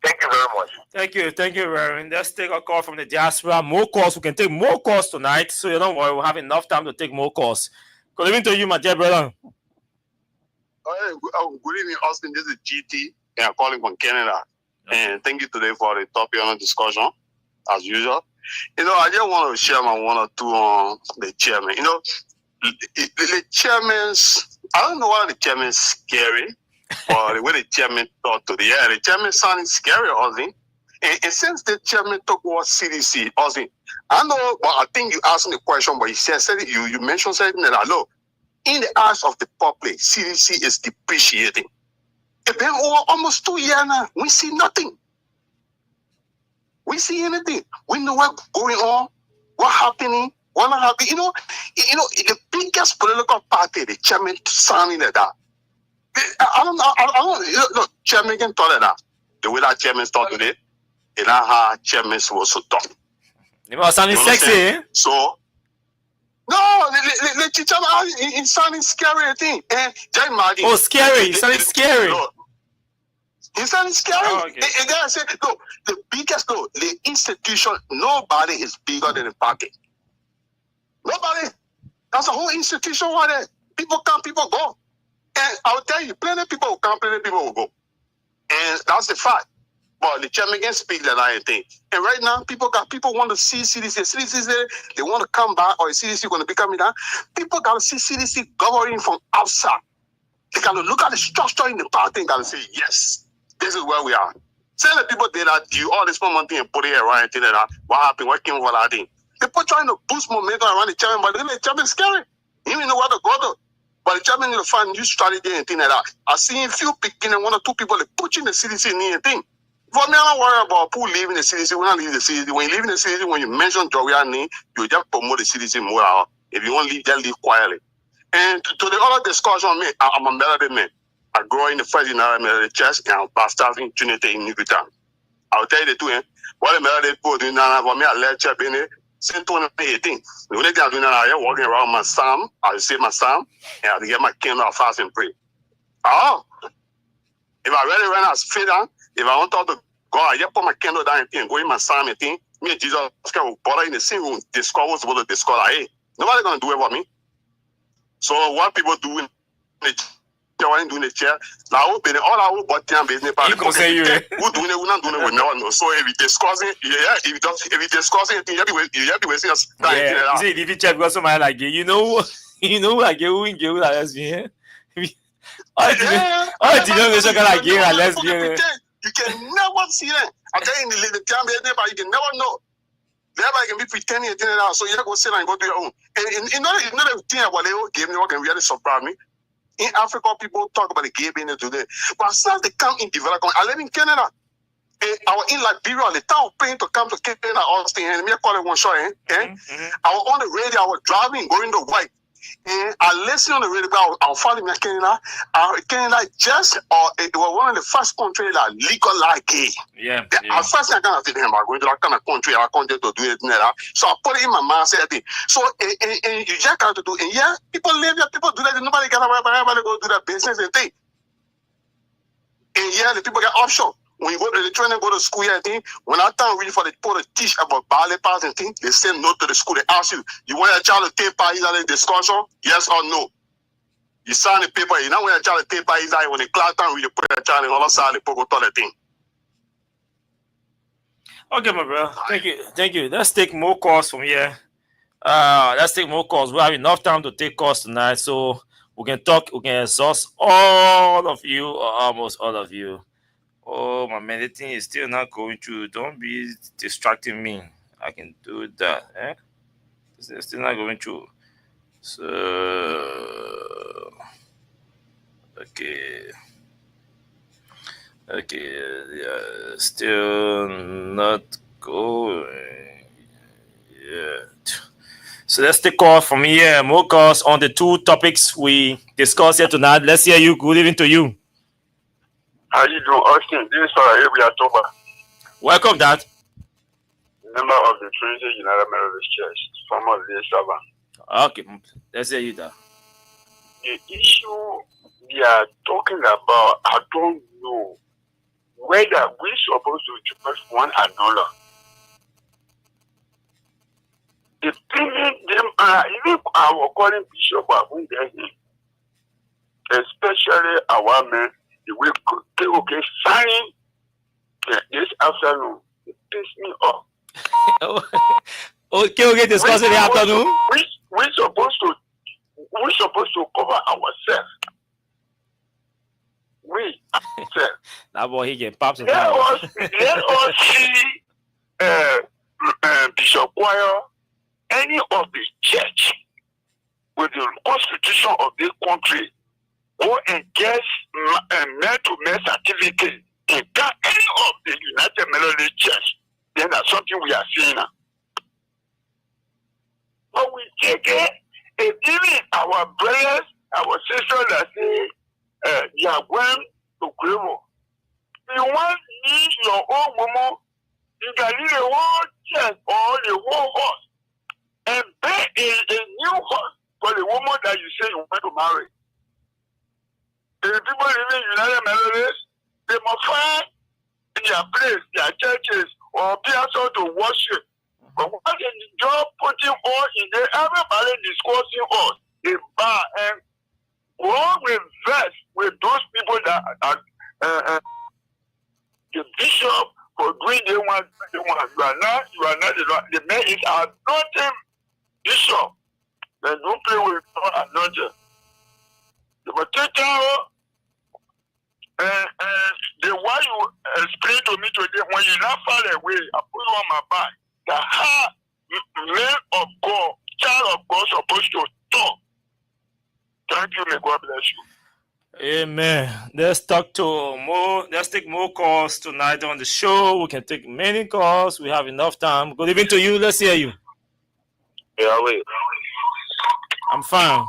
Thank you very much. Thank you, Reverend. Let's take a call from the diaspora. More calls. We can take more calls tonight, so you don't worry. We'll have enough time to take more calls. Good evening to you, my dear brother. Good evening, Austin. This is GT, and I'm calling from Canada. And thank you today for the topic on the discussion, as usual. I just want to share my one or two on the chairman. The chairman's, I don't know why the chairman's scary, or the way the chairman talked to the chairman sounded scary, Austin. And since the chairman talked about CDC, Austin, I know, but I think you asked me the question, but you mentioned something that look, in the eyes of the public, CDC is depreciating. It's been almost 2 years now. We see nothing. We see anything. We know what's going on, what's happening, what not happening. The biggest political party, the chairman sounding like that. I don't look, chairman can talk like that. The way that chairman talk today, and how chairman supposed to talk. You must sound sexy, eh? So, no, the chairman is sounding scary, I think. And just imagine. Oh, scary. It sounded scary. It's sounding scary. Oh, okay. And then I said, look, the institution, nobody is bigger than the party. Nobody. That's a whole institution right there. People come, people go. And I'll tell you, plenty of people will come, plenty of people will go. And that's the fact. But the chairman can speak that I think. And right now, people want to see CDC. CDC, they want to come back, or CDC going to be coming down. People got to see CDC governing from outside. They got to look at the structure in the party and got to say, yes, this is where we are. Say the people did that, you all this moment thing and put it around and think that what happened, what came over that thing. People trying to boost momentum around the chairman, but the chairman is scary. He didn't know where to go to. But the chairman need to find new strategy and things like that. I seen a few beginning, one or two people they pushing the CDC in the thing. For me, I don't worry about who leaving the CDC, when I leave the CDC. When you leave the CDC, when you mention Joria name, you just promote the CDC more. If you want to leave, just leave quietly. And to the other discussion, I'm a melody man. I grew in the first Melody Church and I'm pastor in Trinity in New York. I'll tell you the truth. What the Melody put in for me, I lecture in it since 2018. The only thing I'm doing now, I'm walking around my psalm. I say my psalm and I get my candle, fast and pray. If I really run as fit down, if I want to talk to God, I just put my candle down and go in my psalm and thing. Me and Jesus will bother in the same room, discover what's supposed to discover. Hey, nobody's going to do it for me. So what people do in the doing the chair, now open all our bottom business. You can say you. Who doing it, we not doing it, we never know. So if we discussing, if we discussing anything, you have to waste us time. Yeah, you see, if you check because somebody like you know, like you in you like lesbian. All the generation like you are lesbian. You can never see them. I'm telling you, the time business, but you can never know. Thereby can be pretending and doing it out. So you have to go sit and go do your own. And another thing about the game, what can really surprise me. In Africa, people talk about the gay business today. But since they come in development, I live in Canada. I was in Liberia, the town paying to come to Canada, Austin, and me call it one shot. I was on the radio, I was driving, going to white. And I listened on the radio, I was following Canada. Canada just, it was one of the first countries that legalized gay. Yeah. At first, I kind of think, I'm going to that kind of country, I can't do it. So I put it in my mind, said, so, and you just got to do, and yeah, people live here, people do that, nobody got to go do that business and thing. And yeah, the people get offshore. When you go to the training, go to school, I think, when I time ready for the people to teach about ballet parts and things, they send note to the school. They ask you, you want your child to take part in the discussion? Yes or no? You sign the paper, you know when your child to take part in when the class time, you put your child in the other side, they put the thing. Okay, my brother. Thank you. Let's take more calls from here. Let's take more calls. We have enough time to take calls tonight, so we can talk, we can exhaust all of you, or almost all of you. Oh, my man, the thing is still not going through. Don't be distracting me. I can do that. It's still not going through. So, okay. Yeah, still not going yet. So let's take call from here. More calls on the two topics we discussed here tonight. Let's hear you. Good evening to you. How you doing, Austin? This is we are talking about. Welcome, Dad. Member of the Trinity United Methodist Church, former lay servant. Okay, let's hear you, Dad. The issue we are talking about, I don't know whether we're supposed to trust one another. The thing even our calling Bishop Abundesi, especially our men, the way okay sign this afternoon, it pissed me off. Okay, discuss in the afternoon. We're supposed to cover ourselves. We ourselves. That boy he get pops. Let us see Bishop Choir, any of the church with the constitution of this country go and get man-to-man certificate in that any of the United Methodist Church. Then that's something we are seeing now. But we take it, and even our brothers, our sisters that say, you are going to Grimo. You want to leave your own woman, you can leave the whole church or the whole horse and pay a new horse for the woman that you say you want to marry. The people living in United Methodist, they must find their place, their churches, or places to worship. But what is the job putting all in there? Everybody discussing all in bar and all reverse with those people that are the bishop for doing they want. You are not the man is anointing bishop. Then don't play with anointing. The potato the one you explained to me today, when you not fall away, I put it on my back. The how man of God, child of God supposed to talk. Thank you, may God bless you. Amen. Let's talk to more. Let's take more calls tonight on the show. We can take many calls. We have enough time. Good evening to you. Let's hear you. Yeah, wait. I'm fine.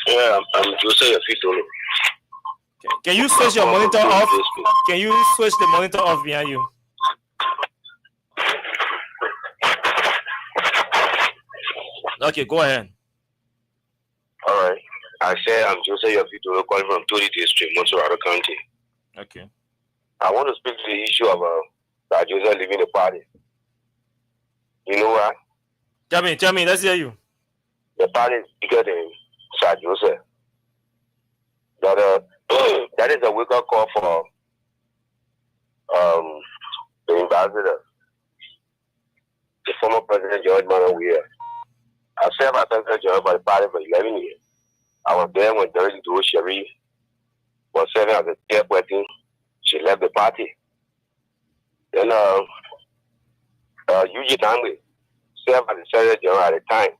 Yeah, I'm just saying a Can you switch your monitor off? Can you switch the monitor off behind you? Okay, go ahead. All right. I say I'm Joseph Yafito calling from Tori District, Montserrat County. Okay. I want to speak to the issue of that Joseph leaving the party. You know what? Tell me, let's hear you. The party is bigger than Sir Joseph. That is a wake-up call for the ambassador, the former President George Manuel Weah. I served as President George by the party for 11 years. I was there when Dorothy Doe Sharif was serving as a chairperson. She left the party. Then Eugene Tangley served as the Secretary General at the time.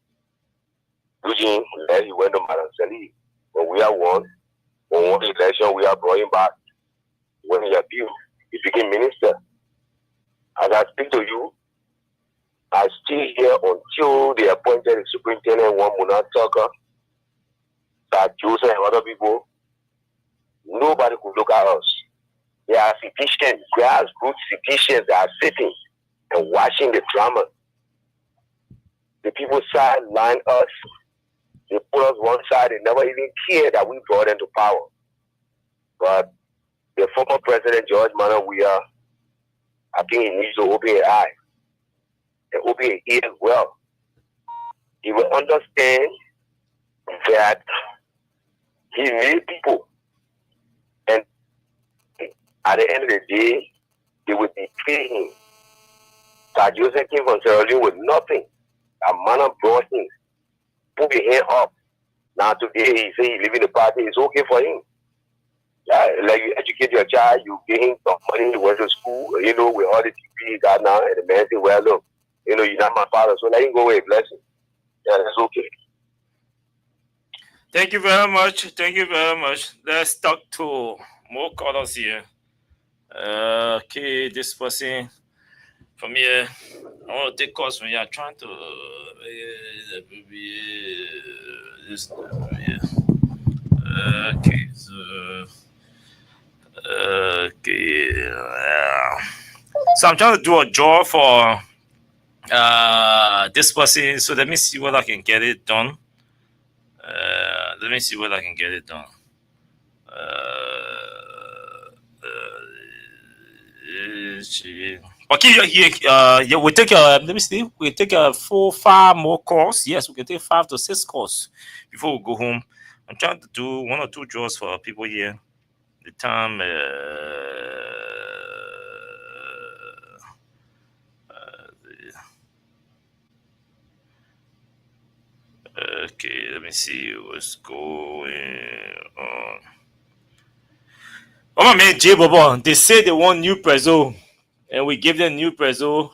Eugene left, he went to Madam Salih. When we are won the election, we are brought him back. When he appealed, he became minister. As I speak to you, I stay here until they appointed the superintendent, one Muna Tucker, that Joseph and other people. Nobody could look at us. There are citizens, grassroots citizens that are sitting and watching the drama. The people sideline us. They put us one side. They never even cared that we brought them to power. But the former President George Manuel Weah, I think he needs to open his eye and open his ear as well. He will understand that he needs people. And at the end of the day, they will betray him. Sir Joseph came from Sierra Leone with nothing. A man brought him, put his hand up. Now today he say he live in the party, it's okay for him. Yeah, like you educate your child, you give him some money, he went to school, with all the TV he got now, and the man say, well, look, you're not my father, so let him go away, bless him. Yeah, that's okay. Thank you very much. Let's talk to more callers here. Okay, this person from here. I want to take calls from here. I'm trying to okay, so Okay. So I'm trying to do a draw for this person. So let me see what I can get it done. Let me see what I can get it done. Okay, yeah, we take let me see. We take 4-5 more calls. Yes, we can take 5 to 6 calls before we go home. I'm trying to do 1 or 2 draws for people here. The time. Okay, let me see what's going on. Oh my man, J Bobo, they say they want new Prezzo, and we give them new Prezzo,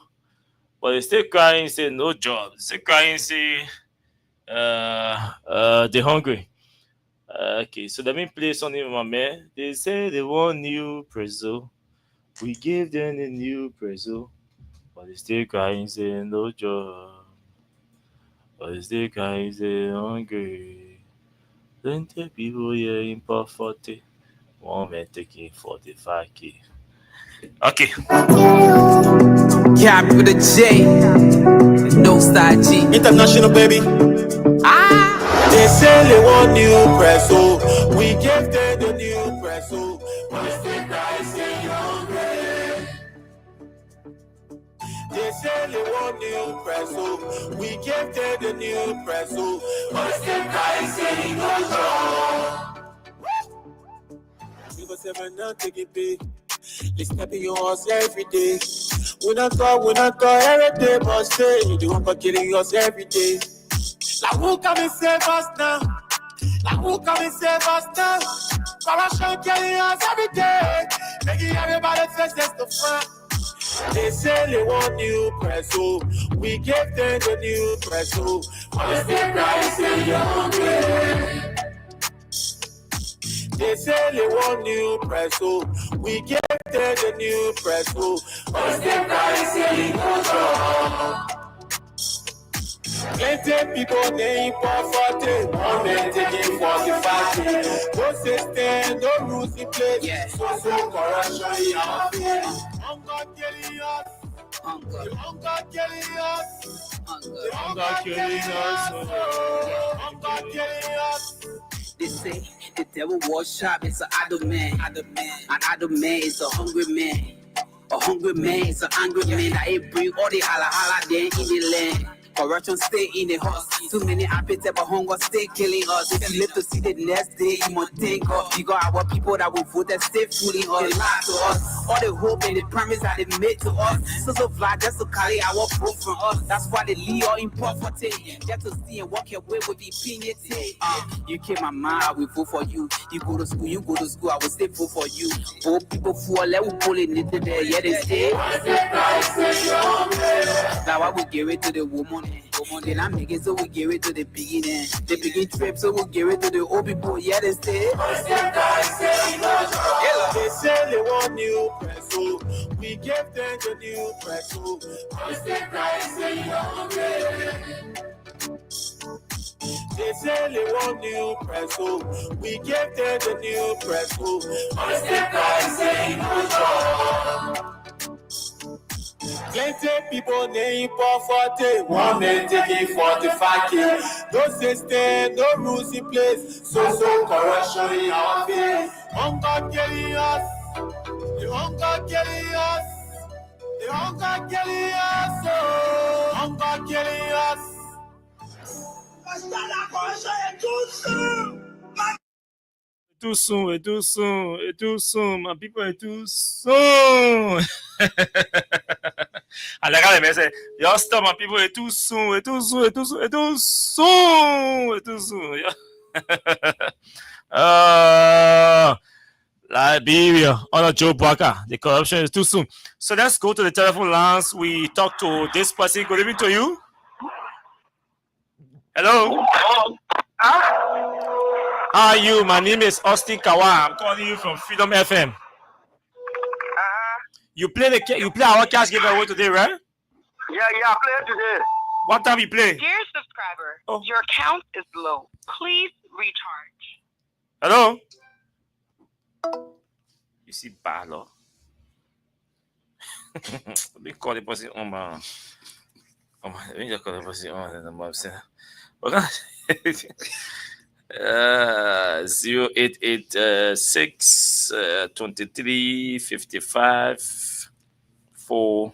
but they still crying, say no job. They still crying, say they're hungry. Okay, so let me play something with my man. They say they want new Prezzo. We give them the new Prezzo, but they still crying, say no job. But they still crying, say hungry. Plenty people here in Port 40. One man taking 45K. Okay. Cap with a J, no style G. International baby. They say they want new press, so we give them the new press, so what's the price in your grave? They say they want new press, so we give them the new press, so what's the price in your grave? People say we're not taking pay. They stepping your horse every day. We not talk every day, but stay. You do for killing us every day. Like who come and save us now? Like who come and save us now? Corruption killing us every day. Making everybody face the front. They say they want new press, so we give them the new press, so what's the price in your grave? They say they want new press, so we give them the new press, so what's the price in your grave? Plenty people they import 40, one man taking 45K. No system, no rules in place, so corruption in our face. Hunger killing us, hunger killing us, hunger killing us, hunger killing us. They say the devil was sharp, it's an idle man. An idle man is a hungry man. A hungry man is an angry man. That ain't bring all the holla there in the land. Corruption stay in the house. Too many appetite but hunger stay killing us. If you live to see the next day, you must think of. You got our people that will vote and stay fooling us. They lie to us. All the hope and the promise that they made to us. So fly just to carry our proof from us. That's why they leave all in poverty. Just to see and walk away with the impunity. You came my mind, I will vote for you. You go to school, I will stay vote for you. Both people fall, let we pull it into there. Yeah, they stay. Now I will give it to the woman. Then I make it so we give it to the beginning. The begin trip so we give it to the old people. Yeah, they stay. They say they want new press, so we give them the new press, so what's the price in your grave? They say they want new press, so we give them the new press, so what's the price in your grave? Plenty people they import 40, one man taking 45K. No system, no rules in place, so corruption in our face. Hunger killing us, the hunger killing us, the hunger killing us, oh, hunger killing us. Too soon, my people, it's too soon. And like I say, y'all stop, my people, it's too soon. Liberia, under Joe Barker, the corruption is too soon. So let's go to the telephone lines. We talk to this person. Good evening to you. Hello. How are you? My name is Austin Kawa. I'm calling you from Freedom FM. You play our cash giveaway today, right? Yeah, I played today. What time you play? Dear subscriber, your account is low. Please recharge. Hello? You see Balo. Let me call the person on my. Let me just call the person on the number. We're gonna 0886 23 55 4.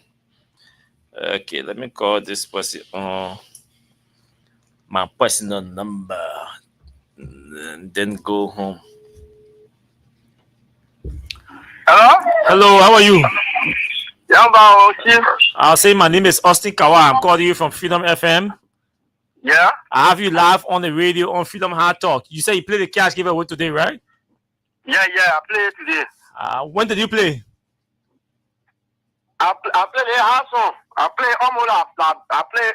Okay, let me call this person on my personal number and then go home. Hello, how are you? I'll say my name is Austin Kawa. I'm calling you from Freedom FM. Yeah? I have you live on the radio on Freedom Hard Talk. You say you played the cash giveaway today, right? Yeah, I played today. When did you play? I played a house song. I played almost I played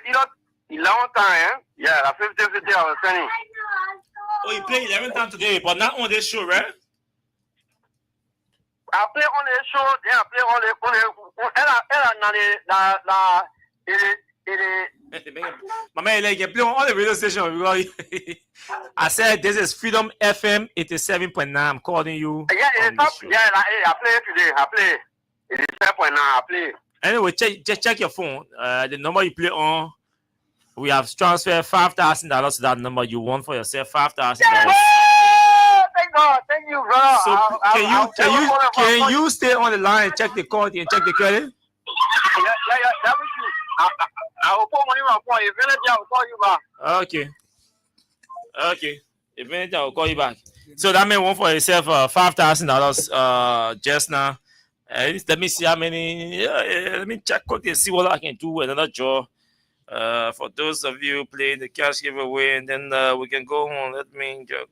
11 times. Yeah, the 50 I was saying. Oh, you played 11 times today, but not on this show, right? I play on the show, then I play on the my man, like you play on all the radio station. I said this is Freedom FM 87.9. I'm calling you. Yeah, I play today. I play 87.9. I play. Anyway, check your phone. The number you play on, we have transferred $5,000 to that number. You won for yourself $5,000. Thank God, thank you, brother. So can you stay on the line and check the code and check the credit? Yeah. That was you. I will put money on my phone. If anything, I will call you back. Okay. If anything, I will call you back. So that man won for himself $5,000 just now. Let me see how many. Let me check out and see what I can do with another draw. For those of you playing the cash giveaway, and then we can go on. Let me go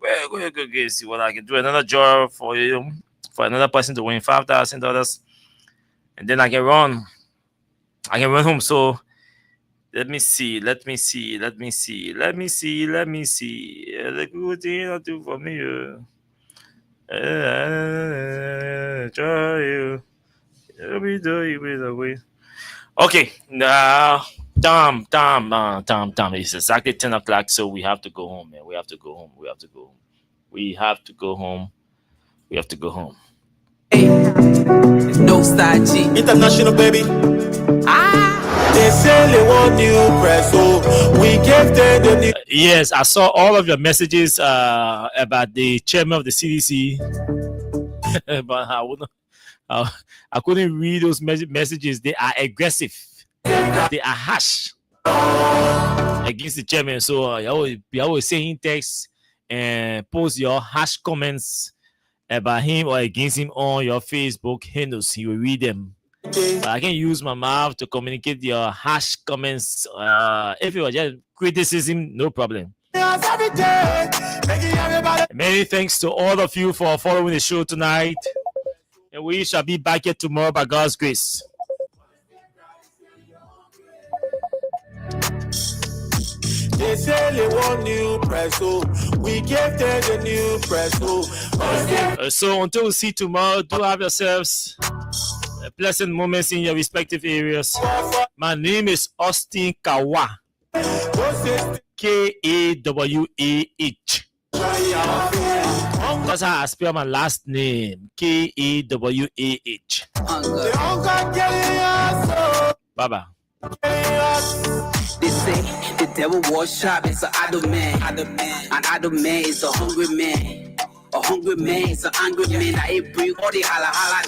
see what I can do. Another draw for you, for another person to win $5,000, and then I can run home. So let me see. The good thing I do for me. Try you. Every day with a way. Okay, now. Tom. It's exactly 10 o'clock, so we have to go home, man. We have to go home. Hey, no side G. International, baby. They say they want new press, so we gave them the new. Yes, I saw all of your messages about the chairman of the CDC, but I couldn't read those messages. They are aggressive. They are harsh against the chairman. So you always saying text and post your harsh comments about him or against him on your Facebook handles. He will read them. But I can use my mouth to communicate your harsh comments. If it was just criticism, no problem. Many thanks to all of you for following the show tonight. And we shall be back here tomorrow by God's grace. They say they want new press, so we gave them the new press. So until we see tomorrow, do have yourselves pleasant moments in your respective areas. My name is Austin Kawa. Kawah. That's how I spell my last name. Kawah. Bye-bye. They say the devil was sharp, it's an idle man. An idle man is a hungry man. A hungry man is an angry man. I ain't bring all the holla holla.